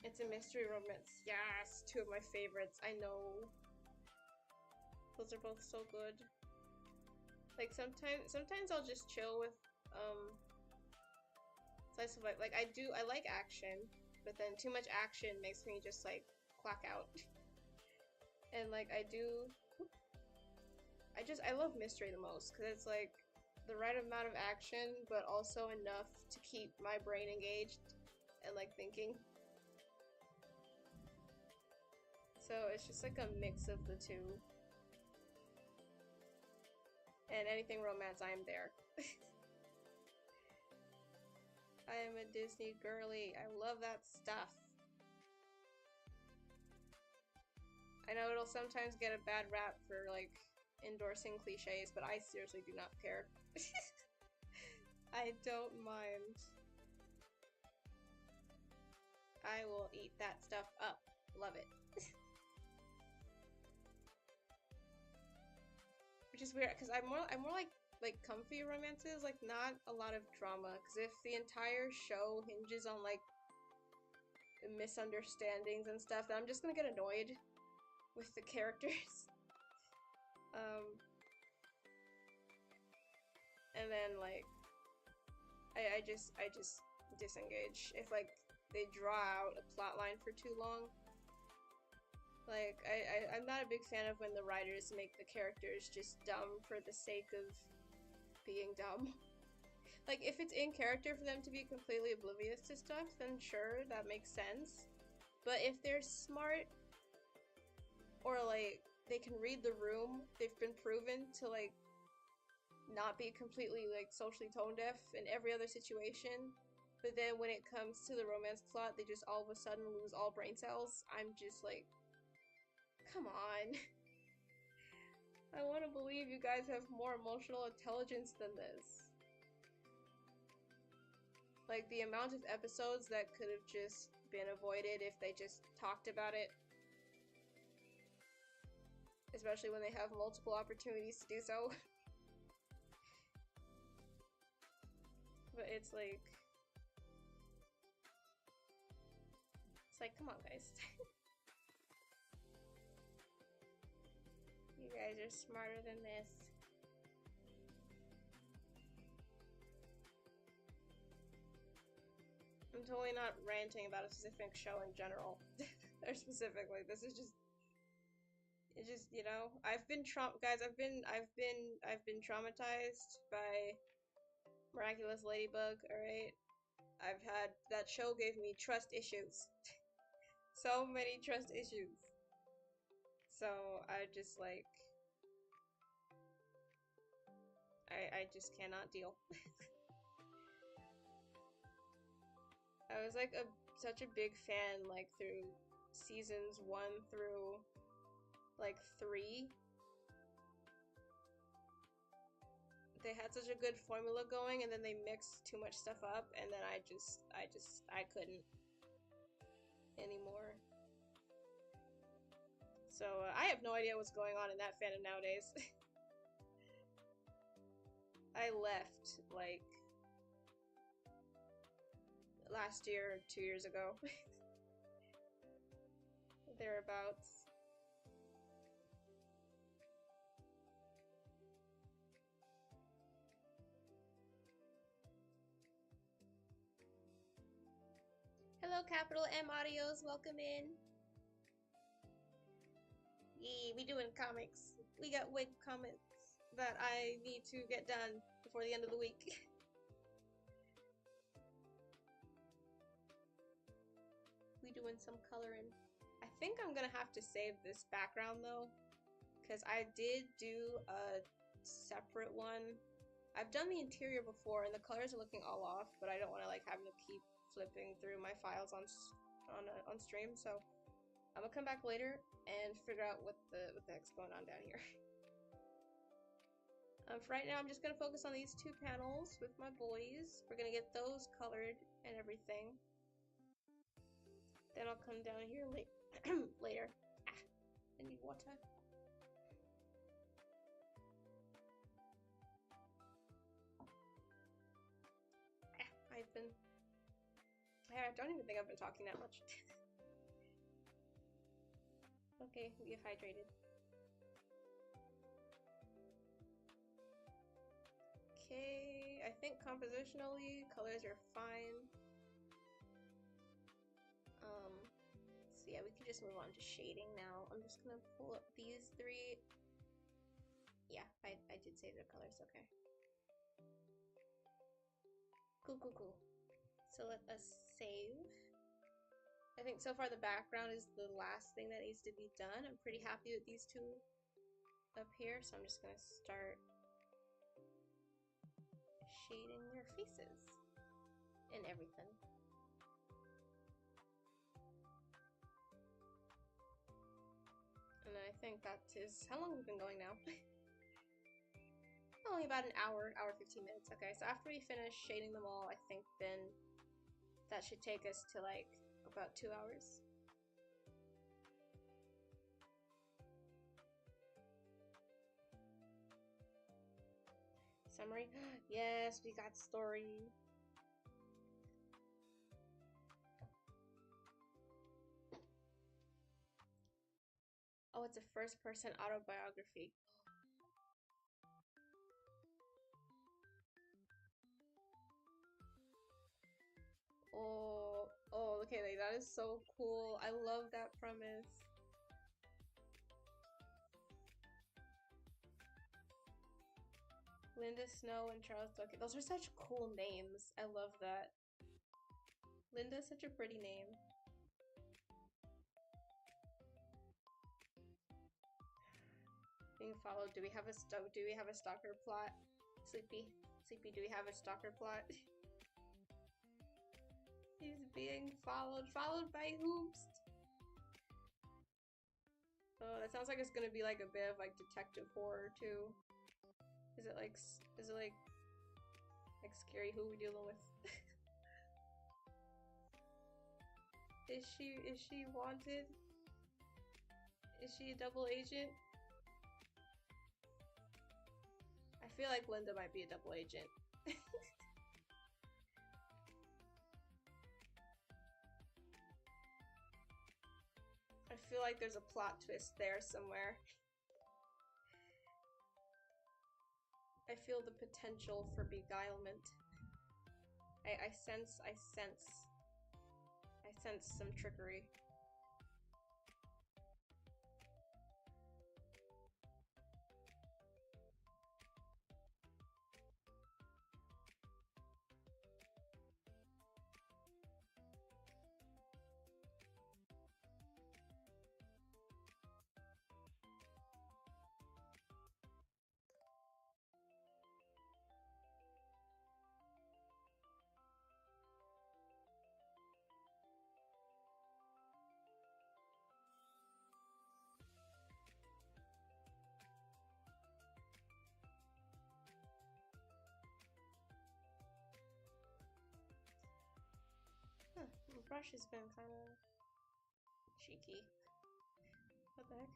It's a mystery romance. Yes, two of my favorites. I know. Those are both so good. Like sometimes I'll just chill with slice of life. Like I like action, but then too much action makes me just like clock out. And like I love mystery the most because it's like the right amount of action, but also enough to keep my brain engaged and like thinking. So it's just like a mix of the two. And anything romance, I am there. I am a Disney girly. I love that stuff. I know it'll sometimes get a bad rap for like endorsing cliches, but I seriously do not care. I don't mind. I will eat that stuff up. Love it. Which is weird, because I'm more like comfy romances, like not a lot of drama. Because if the entire show hinges on like misunderstandings and stuff, then I'm just gonna get annoyed with the characters. And then like I just disengage if like they draw out a plot line for too long. Like I'm not a big fan of when the writers make the characters just dumb for the sake of being dumb. Like if it's in character for them to be completely oblivious to stuff, then sure, that makes sense. But if they're smart or like they can read the room, they've been proven to like not be completely like socially tone deaf in every other situation, but then when it comes to the romance plot, they just all of a sudden lose all brain cells. I'm just like, come on. I want to believe you guys have more emotional intelligence than this. Like, the amount of episodes that could have just been avoided if they just talked about it. Especially when they have multiple opportunities to do so. But it's like, come on, guys. You guys are smarter than this. I'm totally not ranting about a specific show in general. Or specifically, this is just, it's just, you know, I've been guys, I've been traumatized by Miraculous Ladybug, alright? That show gave me trust issues. So many trust issues. So I just like, I just cannot deal. I was like such a big fan like through seasons 1 through like 3. They had such a good formula going, and then they mixed too much stuff up, and then I couldn't anymore. So I have no idea what's going on in that fandom nowadays. I left like last year or 2 years ago. Thereabouts. Hello, Capital M Audios, welcome in. Yee, we doing comics. We got wig comics that I need to get done before the end of the week. We doing some coloring. I think I'm gonna have to save this background though, because I did do a separate one. I've done the interior before and the colors are looking all off, but I don't want to like having to keep flipping through my files on stream, so I'm gonna come back later and figure out what the heck's going on down here. For right now, I'm just gonna focus on these 2 panels with my boys. We're gonna get those colored and everything. Then I'll come down here later. Ah, I need water. I don't even think I've been talking that much. Okay, we have hydrated. Okay, I think compositionally, colors are fine. So yeah, we can just move on to shading now. I'm just gonna pull up these 3. Yeah, I did save their colors, okay. Cool. So let us save. I think so far the background is the last thing that needs to be done. I'm pretty happy with these 2 up here, so I'm just gonna start shading their faces and everything. And I think that is how long we've been going now. Only about an hour 15 minutes. Okay, so after we finish shading them all, I think then that should take us to like about 2 hours. Summary. Yes, we got story. Oh, it's a first-person autobiography. Oh, okay, like, that is so cool. I love that premise. Linda Snow and Charles Duckett. Those are such cool names. I love that. Linda is such a pretty name. Being followed. Do we have a stalker plot? Sleepy, do we have a stalker plot? He's being followed. Followed by whoops? Oh, that sounds like it's gonna be like a bit of like detective horror too. Is it like scary? Who we dealing with? Is she wanted? Is she a double agent? I feel like Linda might be a double agent. I feel like there's a plot twist there somewhere. I feel the potential for beguilement. I sense some trickery. Huh, the brush has been kind of cheeky. What the heck?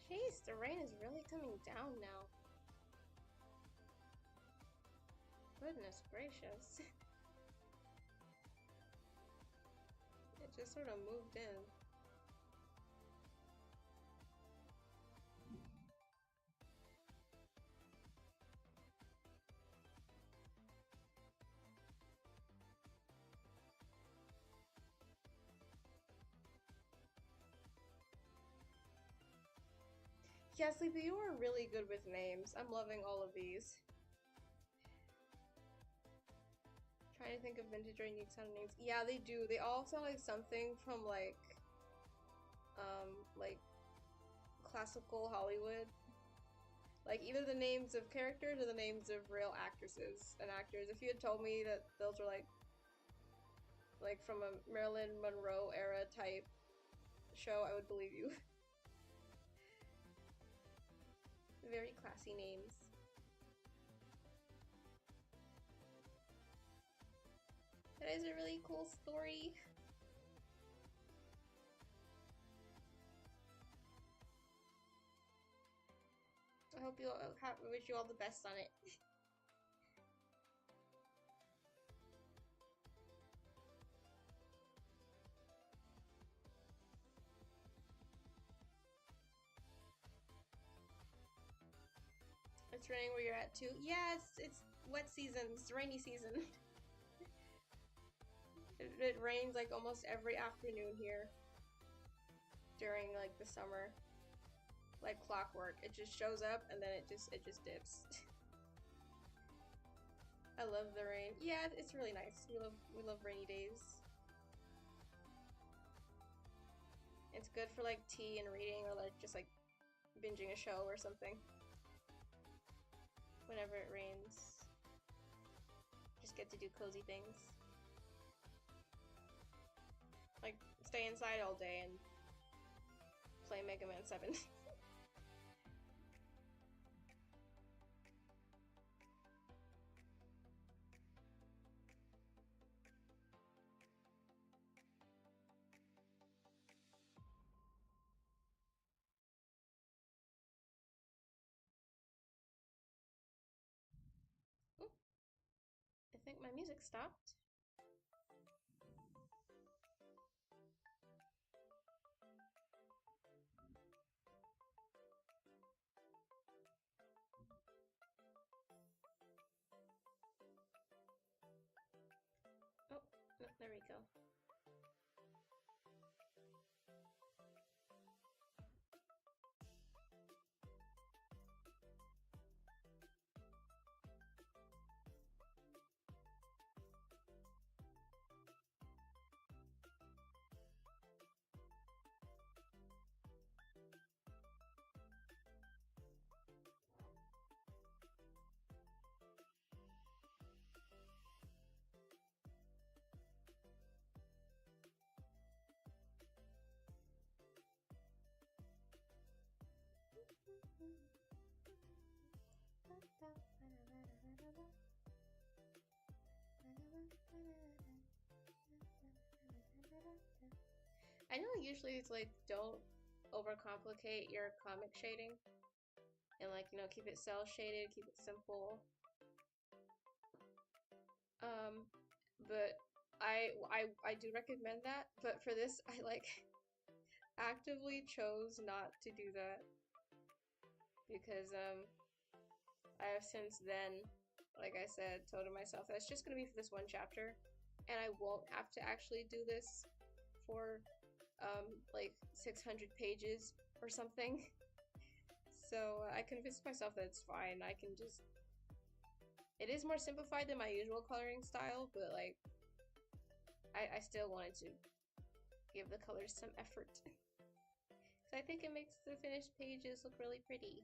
Jeez, the rain is really coming down now. Goodness gracious. It just sort of moved in. Yeah, Sleepy, you are really good with names. I'm loving all of these. Trying to think of vintage or unique sounding names. Yeah, they do. They all sound like something from like classical Hollywood. Like either the names of characters or the names of real actresses and actors. If you had told me that those were like from a Marilyn Monroe era type show, I would believe you. Very classy names. That is a really cool story. I hope you wish you all the best on it. It's raining where you're at too. Yeah, it's wet season. It's rainy season. It rains like almost every afternoon here during like the summer, like clockwork. It just shows up and then it just dips. I love the rain. Yeah, it's really nice. We love rainy days. It's good for like tea and reading, or like just like binging a show or something. Whenever it rains, just get to do cozy things. Like stay inside all day and play Mega Man 7. Ooh, I think my music stopped. Oh, no, there we go. I know usually it's like don't overcomplicate your comic shading and like, you know, keep it cell shaded, keep it simple. But I do recommend that, but for this I like actively chose not to do that because I have since then, like I said, told myself that it's just gonna be for this one chapter and I won't have to actually do this for like 600 pages or something. So I convinced myself that it's fine. I can just, it is more simplified than my usual coloring style, but like I still wanted to give the colors some effort. So I think it makes the finished pages look really pretty.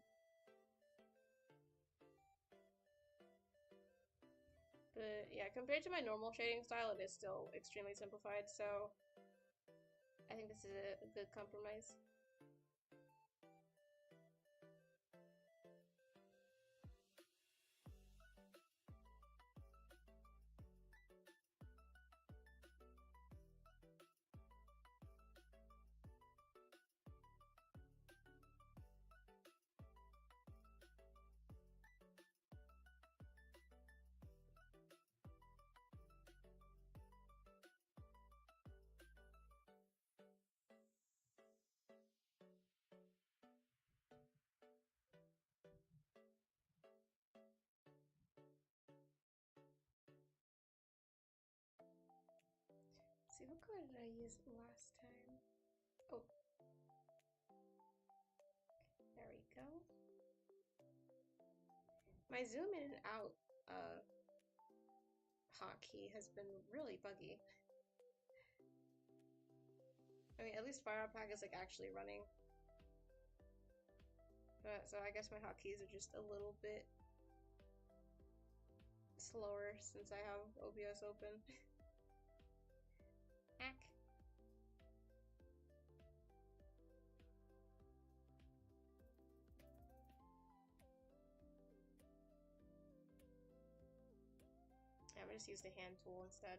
But yeah, compared to my normal shading style, it is still extremely simplified, so I think this is a good compromise. Let's see, what color did I use last time? Oh, there we go. My zoom in and out hotkey has been really buggy. I mean, at least Fire Pack is like actually running. But so I guess my hotkeys are just a little bit slower since I have OBS open. Hack. Yeah, I'm gonna just use the hand tool instead.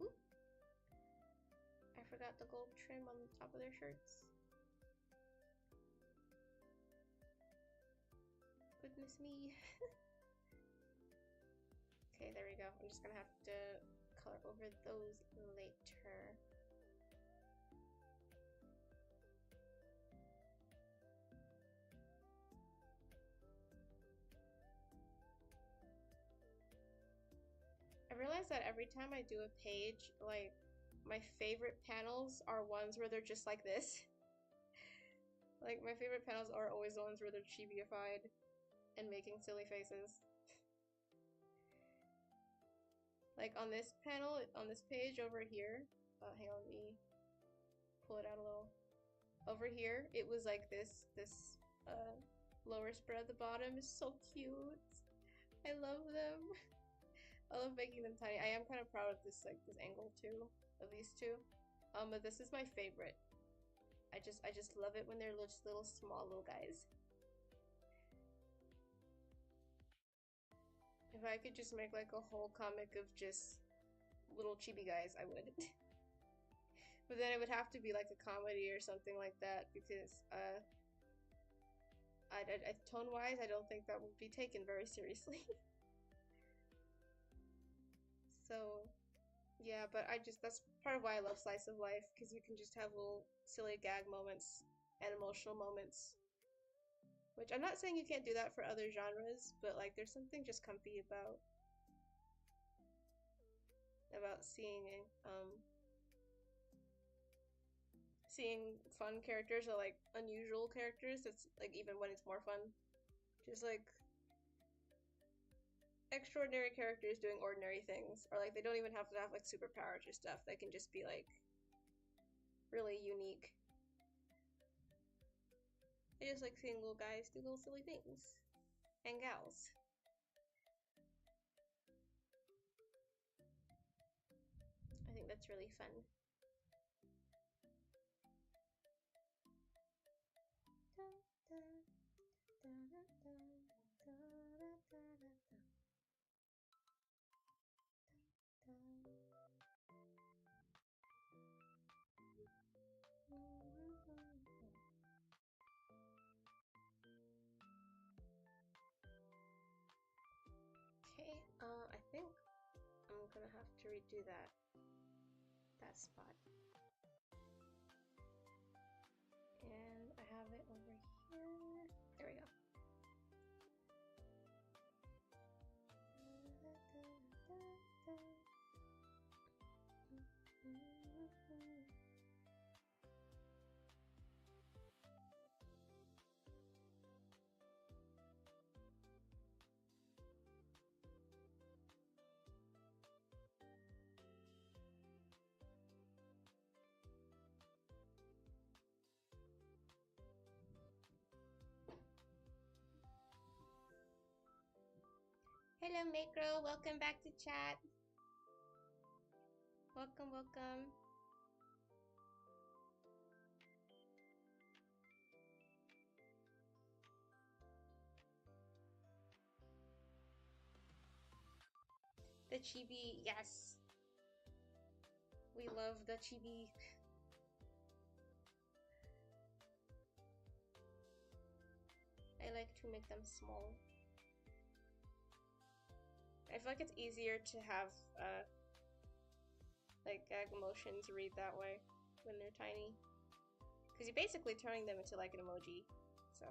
Ooh. I forgot the gold trim on the top of their shirts. Goodness me. Okay, there we go. I'm just gonna have to color over those later. I realize that every time I do a page, like, my favorite panels are ones where they're just like this. Like, my favorite panels are always the ones where they're chibi-ified and making silly faces. Like, on this panel, on this page over here, hang on, let me pull it out a little. Over here, it was like this lower spread at the bottom is so cute. I love them. I love making them tiny. I am kind of proud of this, like, this angle too, of these two. But this is my favorite. I just love it when they're just little small little guys. If I could just make like a whole comic of just little chibi guys, I would. But then it would have to be like a comedy or something like that because tone-wise, I don't think that would be taken very seriously. So, yeah, but that's part of why I love Slice of Life, because you can just have little silly gag moments and emotional moments. Which I'm not saying you can't do that for other genres, but like there's something just comfy about seeing seeing fun characters or like unusual characters. That's like even when it's more fun. Just like extraordinary characters doing ordinary things, or like they don't even have to have like superpowers or stuff. They can just be like really unique. I just like seeing little guys do little silly things, and gals. I think that's really fun. Okay, I think I'm gonna have to redo that spot. And I have it over here. There we go. Hello, Macro. Welcome back to chat. Welcome, welcome. The chibi, yes. We love the chibi. I like to make them small. I feel like it's easier to have like gag emotions read that way when they're tiny, because you're basically turning them into like an emoji. So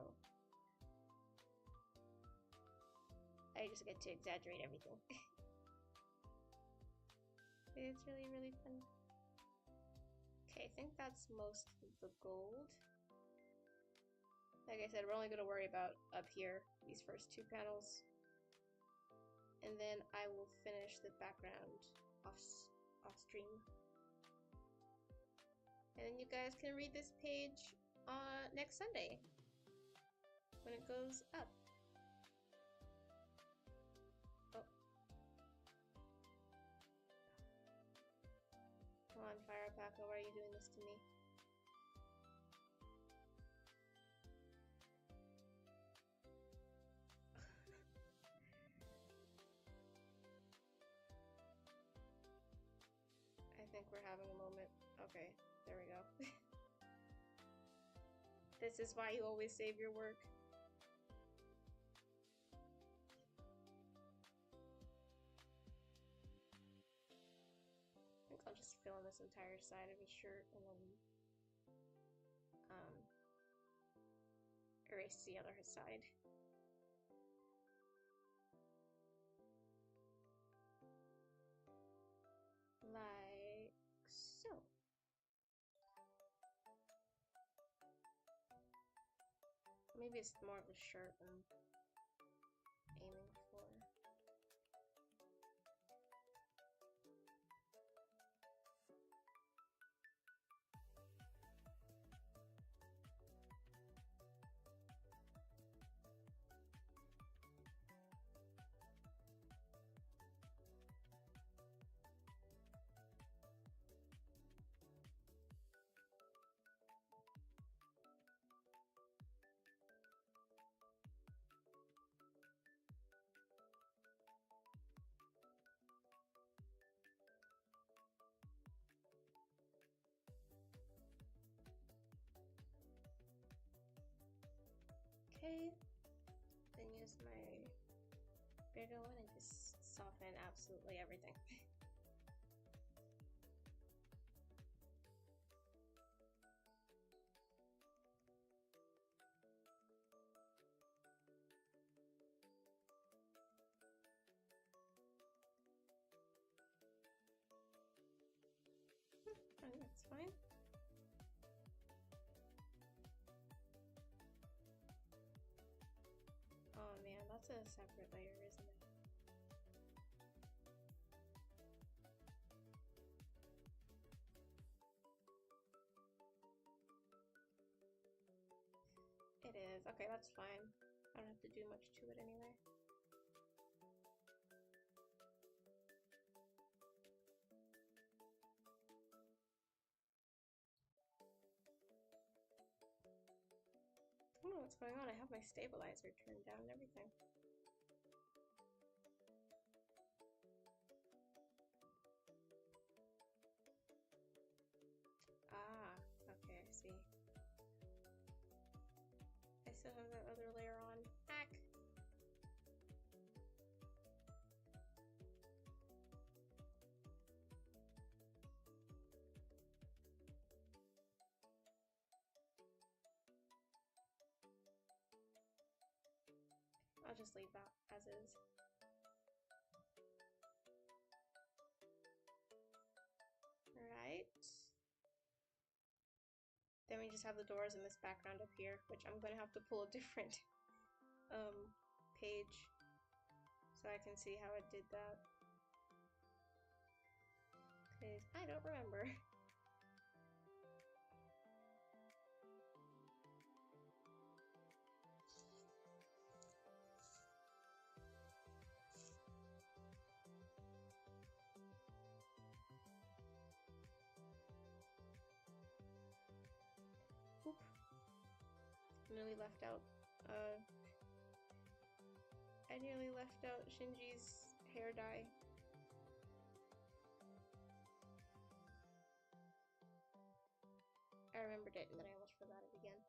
I just get to exaggerate everything. It's really, really fun. Okay, I think that's most of the gold. Like I said, we're only going to worry about up here, these first two panels. And then I will finish the background off stream. And then you guys can read this page next Sunday when it goes up. Oh. Come on, Fire Paco, why are you doing this to me? I think we're having a moment. Okay, there we go. This is why you always save your work. I'll just fill in this entire side of his shirt and then erase the other side. Like so. Maybe it's more of a shirt I'm aiming for. Okay, then use my bigger one and just soften absolutely everything. That's fine. Oh man, that's a separate layer, isn't it? It is. Okay, that's fine. I don't have to do much to it anyway. I don't know what's going on. I have my stabilizer turned down and everything. Ah, okay, I see. I still have that other layer on. Hack! I'll just leave that as is. Right. Then we just have the doors and this background up here, which I'm going to have to pull a different page so I can see how it did that. Because I don't remember. Oop. Nearly left out. I nearly left out Shinji's hair dye. I remembered it and then I almost forgot it again.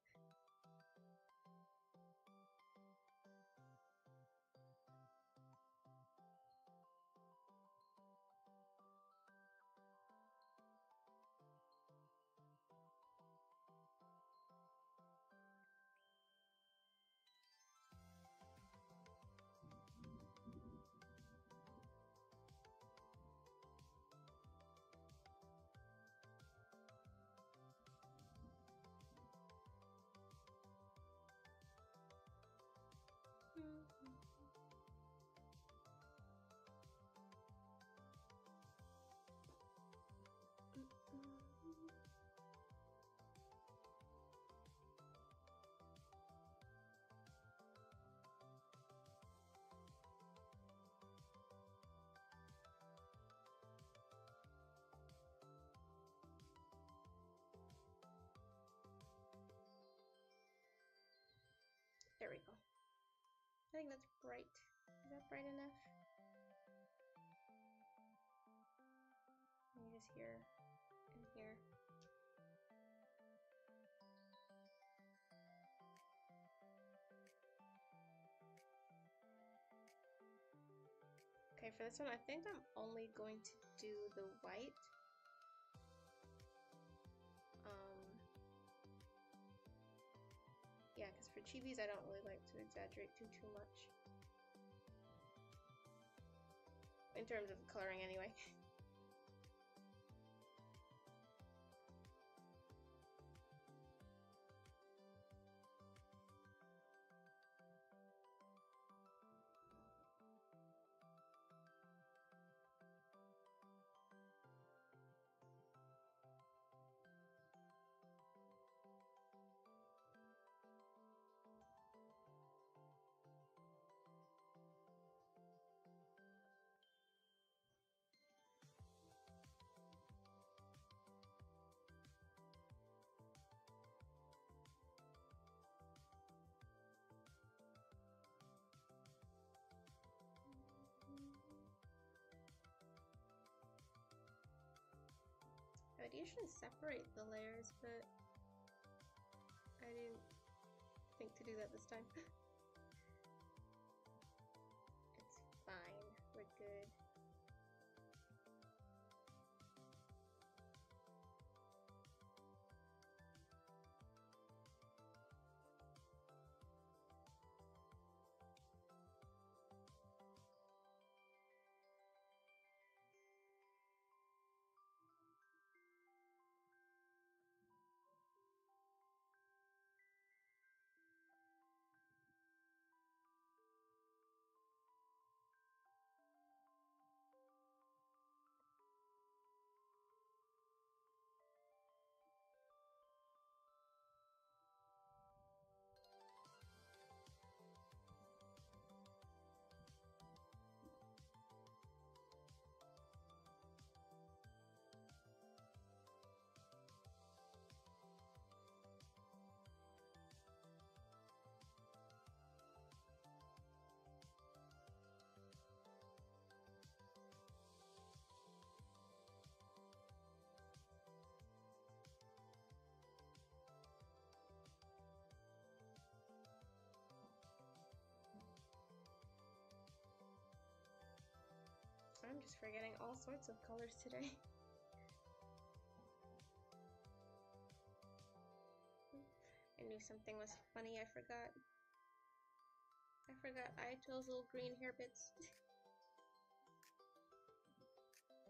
There we go. I think that's bright. Is that bright enough? Maybe just here and here. Okay, for this one, I think I'm only going to do the white Yeah, because for chibis, I don't really like to exaggerate too much. In terms of coloring, anyway. I would usually separate the layers, but I didn't think to do that this time. It's fine, we're good. I'm just forgetting all sorts of colors today. I knew something was funny, I forgot. I forgot Ayato's little green hair bits.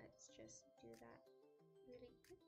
Let's just do that really quick.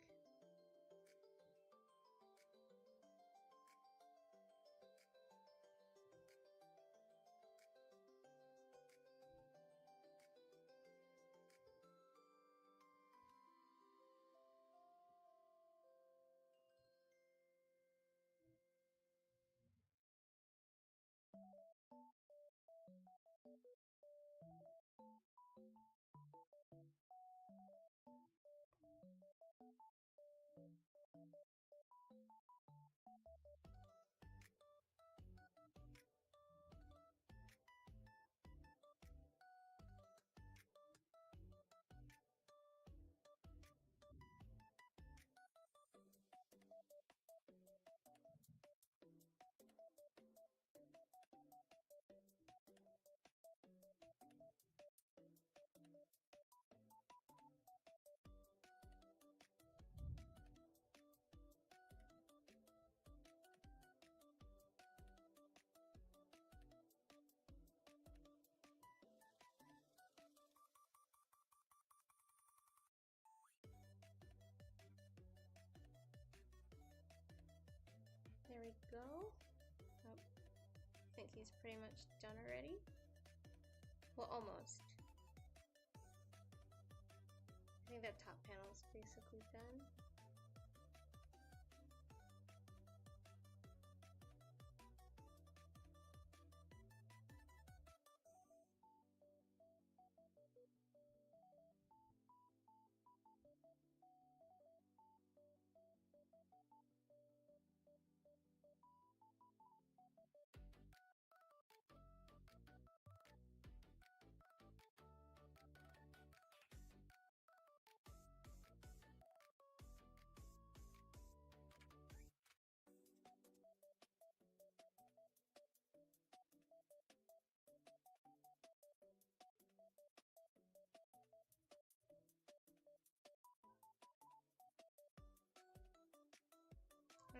There we go. Oh, I think he's pretty much done already. Well, almost. I think that top panel is basically done.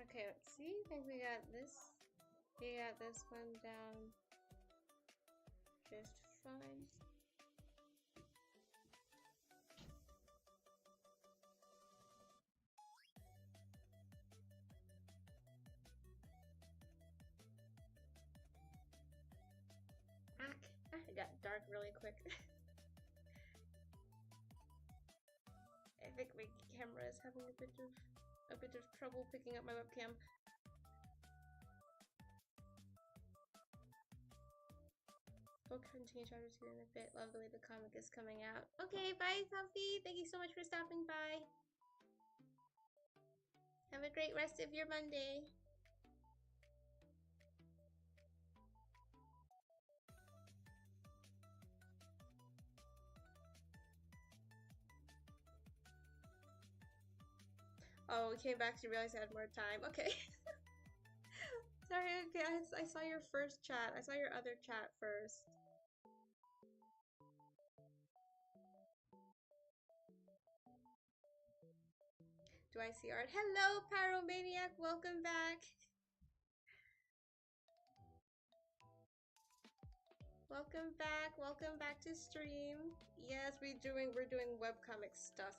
Okay, let's see. I think we got this Yeah, this one down just fine. It got dark really quick. I think my camera is having a bit of trouble picking up my webcam. We'll continue to do in a bit. Love the way the comic is coming out. Okay, bye, Sophie. Thank you so much for stopping by. Have a great rest of your Monday. Oh, we came back to realize I had more time. Okay. Sorry, okay, I saw your first chat. I saw your other chat first. Do I see art? Hello, Pyromaniac. Welcome back. Welcome back. Welcome back to stream. Yes, we're doing webcomic stuff.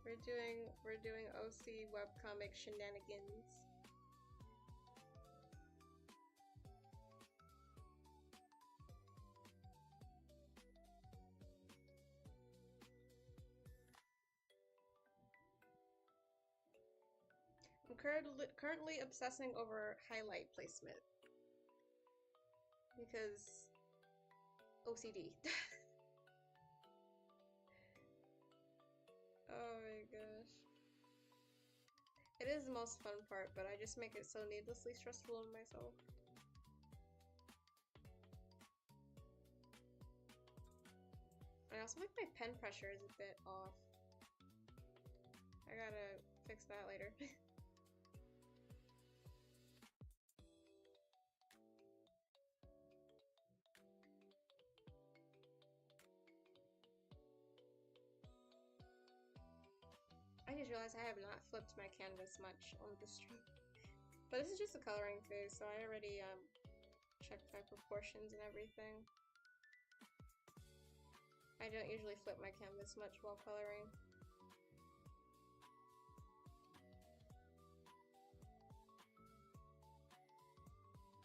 We're doing OC webcomic shenanigans. I'm currently obsessing over highlight placement because OCD. Oh my gosh. It is the most fun part, but I just make it so needlessly stressful on myself. I also think my pen pressure is a bit off. I gotta fix that later. I just realized I have not flipped my canvas much on the stream. But this is just a coloring phase, so I already checked my proportions and everything. I don't usually flip my canvas much while coloring.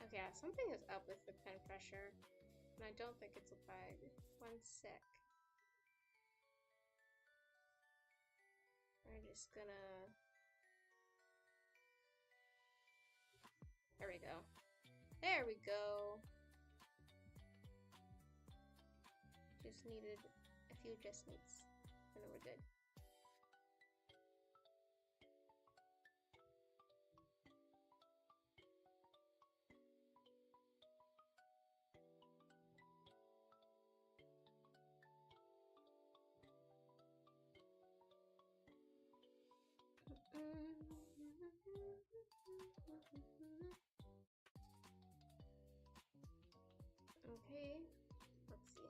Okay, yeah, something is up with the pen pressure, and I don't think it's a bug. 1 sec. We're just gonna... There we go. There we go! Just needed a few adjustments, and then we're good. Okay, let's see.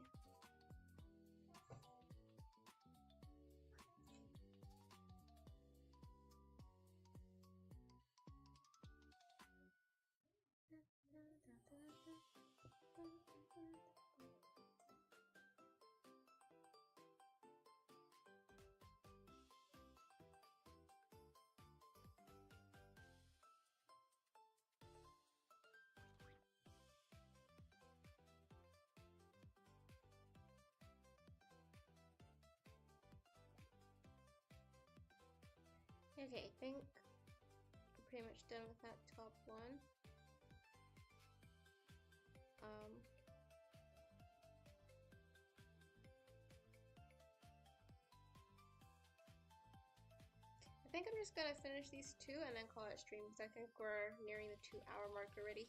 Okay, I think I'm pretty much done with that top one. I think I'm just gonna finish these two and then call it stream because I think we're nearing the 2-hour mark already.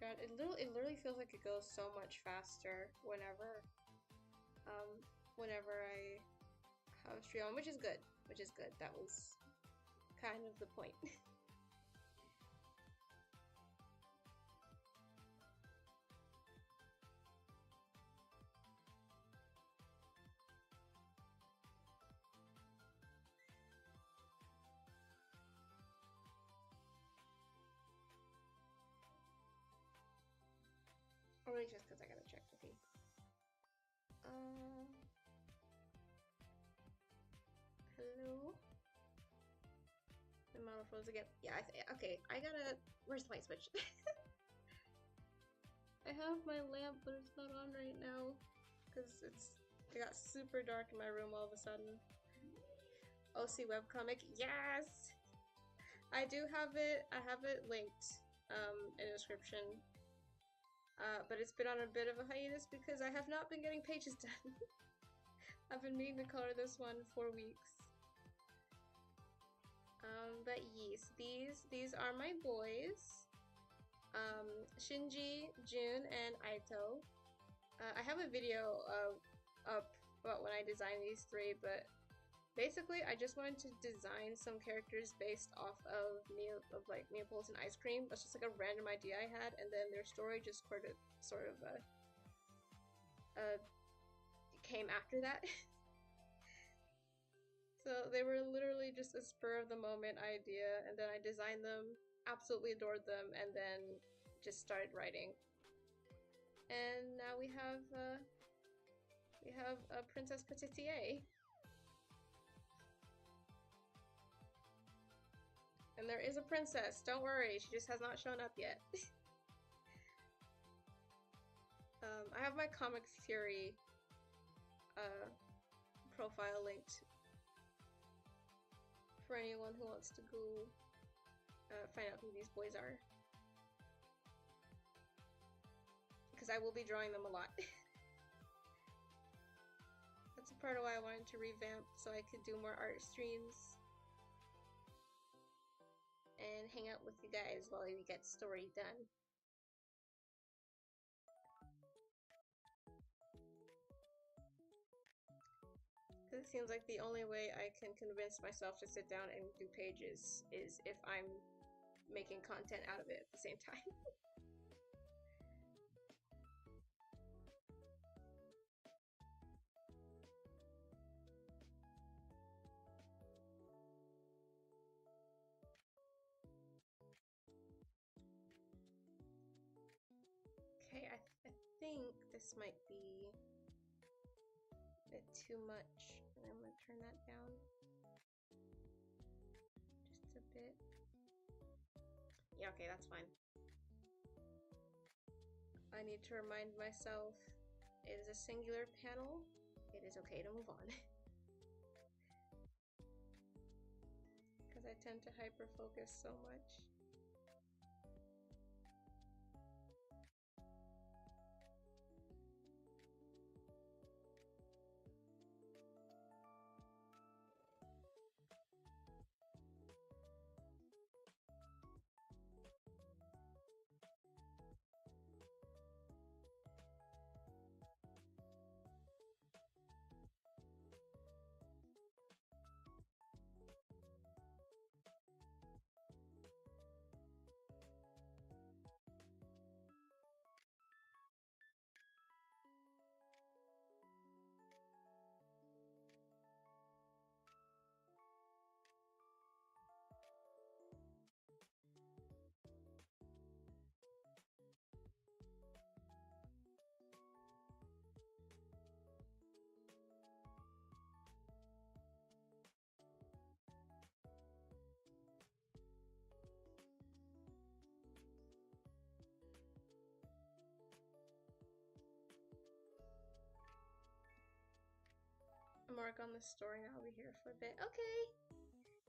God, it literally feels like it goes so much faster whenever I have a stream on, which is good. That was kind of the point. Probably just because I gotta check to see. Hello? The model froze again. Yeah, okay, I gotta... Where's the light switch? I have my lamp, but it's not on right now. Because it got super dark in my room all of a sudden. OC webcomic, yes! I do have it. I have it linked in the description. But it's been on a bit of a hiatus because I have not been getting pages done. I've been meaning to color this one for weeks. But yes, these are my boys. Shinji, Jun, and Aito. I have a video up about when I designed these three, but basically I just wanted to design some characters based off of Neapolitan ice cream. That's just like a random idea I had, and then their story just sort of came after that. So they were literally just a spur of the moment idea, and then I designed them, absolutely adored them, and then just started writing. And now we have a Princess Petitier. And there is a princess, don't worry, she just has not shown up yet. I have my Comic Fury profile linked for anyone who wants to go find out who these boys are. Because I will be drawing them a lot. That's a part of why I wanted to revamp, so I could do more art streams. And hang out with you guys while we get story done. It seems like the only way I can convince myself to sit down and do pages is if I'm making content out of it at the same time. Okay, I think this might be a bit too much. I'm gonna turn that down just a bit. Yeah, okay, that's fine. I need to remind myself it is a singular panel. It is okay to move on. Because I tend to hyper focus so much. Mark on the story and I'll be here for a bit. Okay.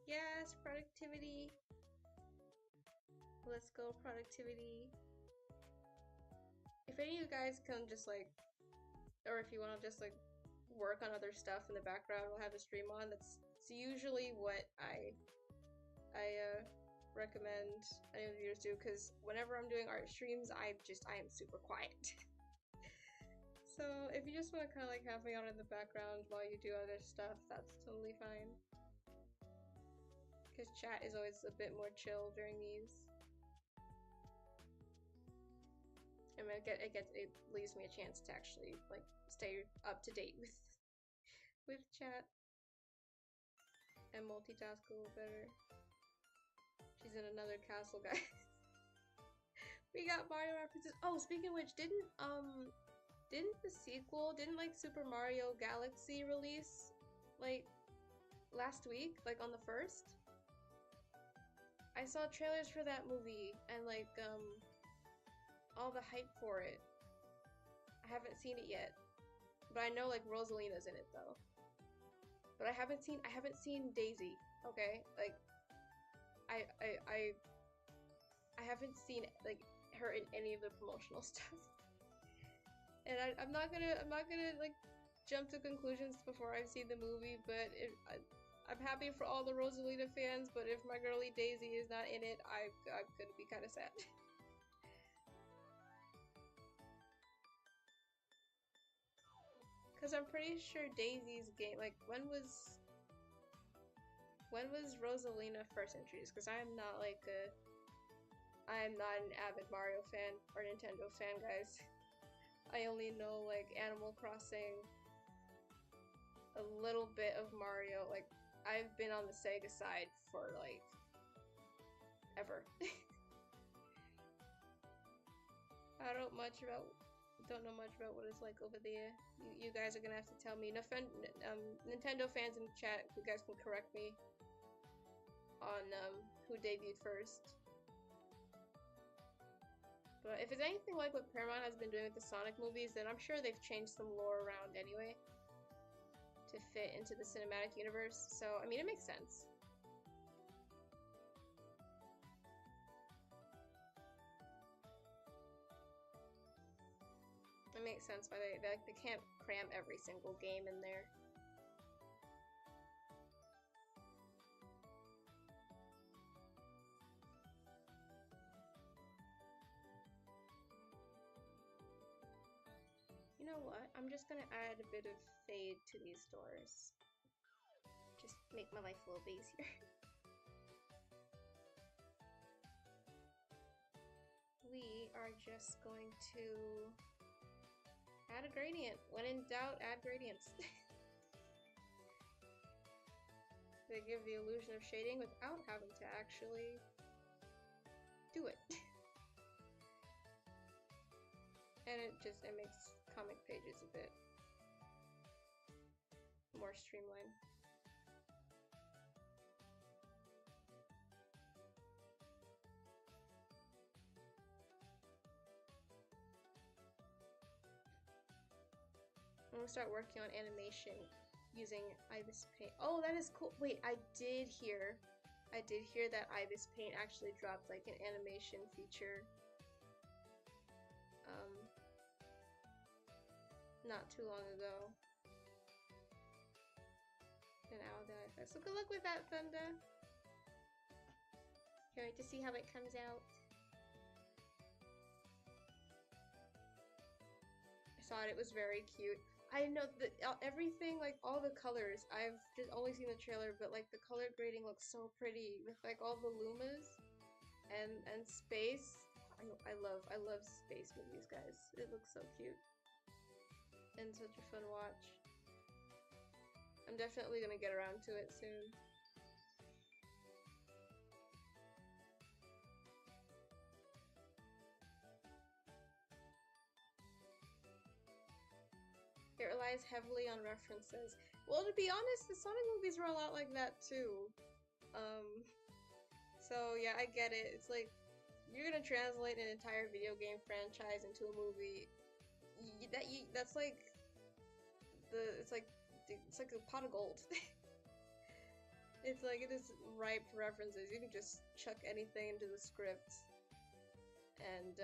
Yes, productivity. Let's go, productivity. If any of you guys can just like, or if you want to just like work on other stuff in the background, we'll have a stream on. That's usually what I recommend any of the viewers do, because whenever I'm doing art streams, I am super quiet. So if you just want to kind of like have me on in the background while you do other stuff, that's totally fine. Because chat is always a bit more chill during these. And it leaves me a chance to actually like stay up to date with chat and multitask a little better. She's in another castle, guys. We got Mario references. Oh, speaking of which, didn't the sequel, didn't like Super Mario Galaxy release like last week, like on the 1st? I saw trailers for that movie and like all the hype for it. I haven't seen it yet, but I know like Rosalina's in it though. But I haven't seen Daisy. Okay, like I haven't seen like her in any of the promotional stuff. And I'm not gonna like jump to conclusions before I've seen the movie, but I'm happy for all the Rosalina fans, but if my girlie Daisy is not in it, I'm gonna be kind of sad. Cause I'm pretty sure Daisy's game, like when was Rosalina first introduced? Cause I'm not an avid Mario fan or Nintendo fan, guys. I only know like Animal Crossing, a little bit of Mario. Like I've been on the Sega side for like ever. I don't know much about what it's like over there. You guys are gonna have to tell me. Nintendo fans in the chat, you guys can correct me on who debuted first. But if it's anything like what Paramount has been doing with the Sonic movies, then I'm sure they've changed some lore around anyway to fit into the cinematic universe. So, I mean, it makes sense. It makes sense why they can't cram every single game in there. You know what? I'm just gonna add a bit of fade to these doors. Just make my life a little bit easier. We are just going to add a gradient. When in doubt, add gradients. They give the illusion of shading without having to actually do it. And it makes comic pages a bit more streamlined. I'm gonna start working on animation using Ibis Paint. Oh, that is cool. Wait, I did hear that Ibis Paint actually dropped like an animation feature not too long ago. And out so good luck with that, Thunder. Can't wait to see how it comes out. I saw it was very cute. I know that everything, like all the colors, I've just only seen the trailer, but like the color grading looks so pretty with like all the Lumas and space. I love space movies, guys. It looks so cute and such a fun watch. I'm definitely gonna get around to it soon. It relies heavily on references. Well, to be honest, the Sonic movies were a lot like that too. So yeah, I get it. It's like you're gonna translate an entire video game franchise into a movie. That's like it's like a pot of gold. It's like it is ripe for references. You can just chuck anything into the script, and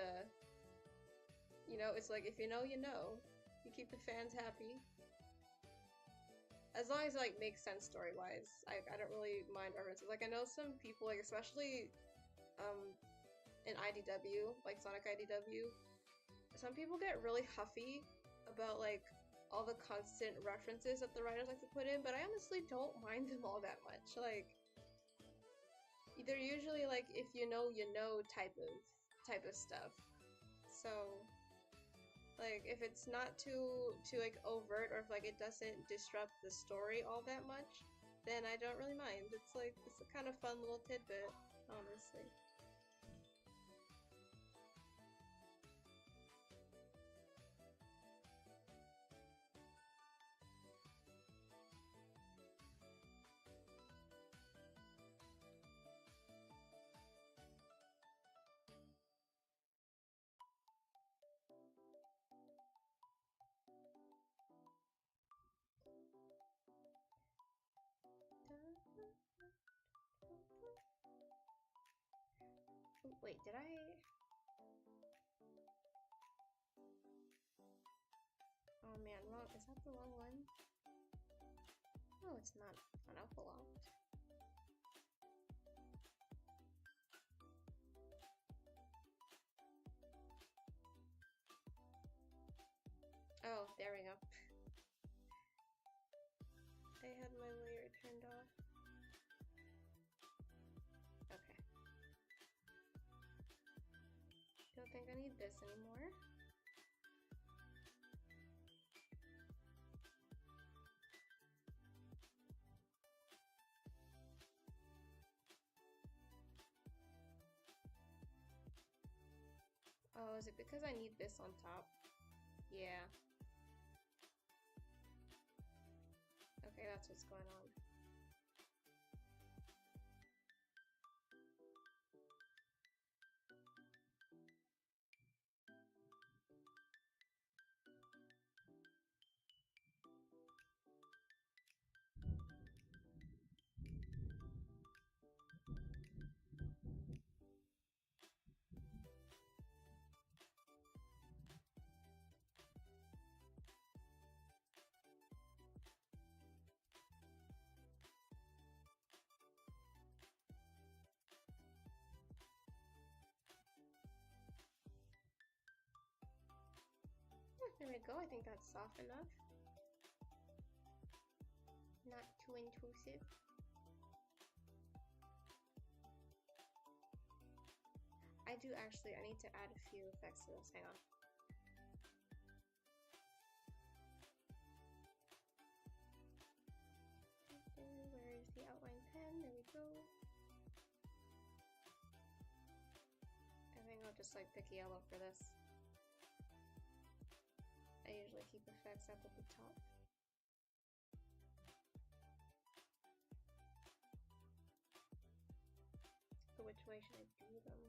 you know, it's like if you know, you know. You keep the fans happy. As long as it like makes sense story-wise. I don't really mind references. Like I know some people, like especially in IDW, like Sonic IDW, some people get really huffy about like all the constant references that the writers like to put in, but I honestly don't mind them all that much. Like they're usually like if you know type of stuff. So like if it's not too like overt, or if like it doesn't disrupt the story all that much, then I don't really mind. It's like it's a kind of fun little tidbit, honestly. Oh, wait, did I? Oh man, wrong. Is that the wrong one? No, it's not. It's not alpha locked. Oh, there we go. I had my layer turned off. Okay. Don't think I need this anymore. Oh, is it because I need this on top? Yeah. Okay, that's what's going on. There we go. I think that's soft enough. Not too intrusive. I need to add a few effects to this. Hang on. Where's the outline pen? There we go. I think I'll just like pick yellow for this. I usually keep effects up at the top. So which way should I do them?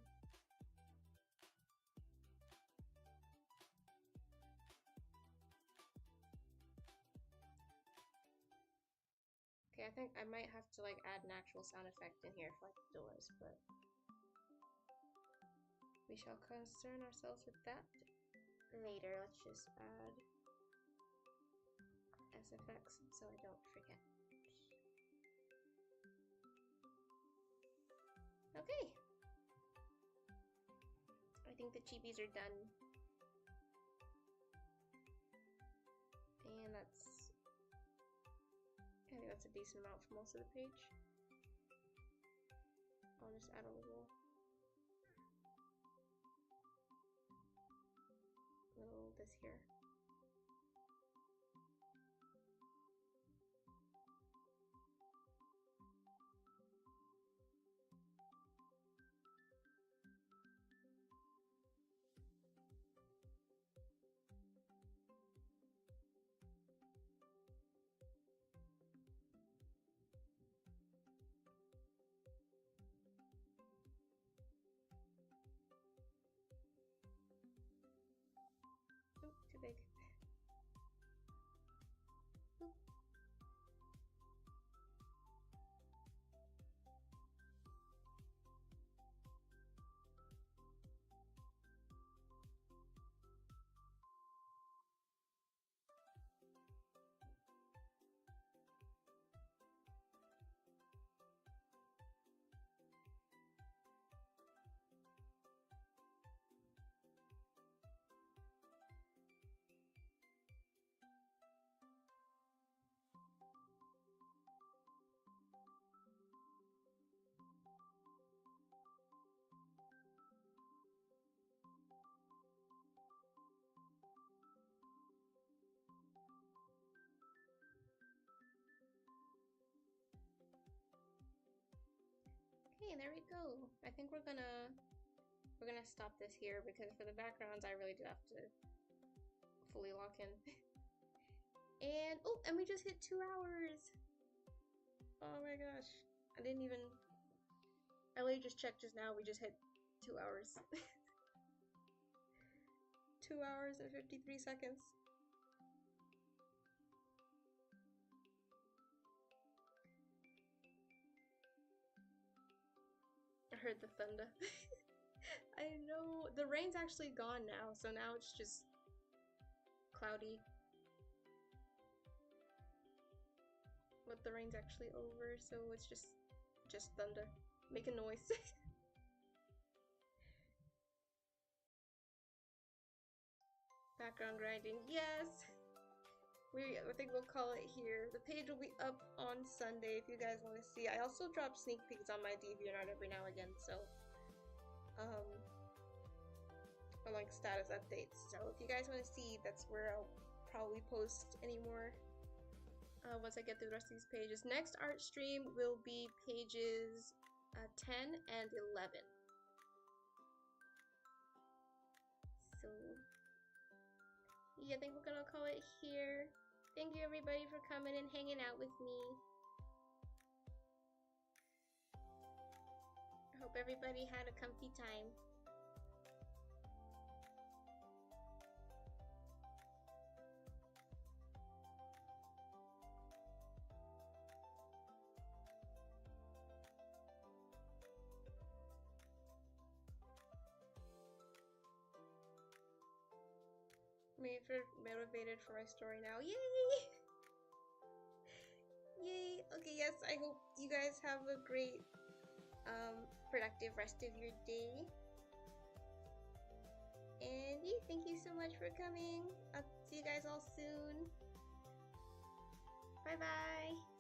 Okay, I think I might have to like add an actual sound effect in here for like doors, but we shall concern ourselves with that later. Let's just add SFX so I don't forget. Okay. I think the chibis are done. And I think that's a decent amount for most of the page. I'll just add a little this here. Oh, too big. Oop. Okay, there we go. I think we're gonna stop this here because for the backgrounds I really do have to fully lock in. And oh, and we just hit 2 hours. Oh my gosh. I literally just checked just now, we just hit 2 hours. 2 hours and 53 seconds. I heard the thunder. I know. The rain's actually gone now, so now it's just cloudy. But the rain's actually over, so it's just thunder. Make a noise. Background grinding, yes! I think we'll call it here. The page will be up on Sunday if you guys want to see. I also drop sneak peeks on my DeviantArt every now and again, so or like status updates. So if you guys want to see, that's where I'll probably post anymore once I get through the rest of these pages. Next art stream will be pages 10 and 11. So yeah, I think we're gonna call it here. Thank you everybody for coming and hanging out with me. I hope everybody had a comfy time. Motivated for my story now. Yay! Yay! Okay, yes, I hope you guys have a great, productive rest of your day. And yeah, thank you so much for coming. I'll see you guys all soon. Bye bye!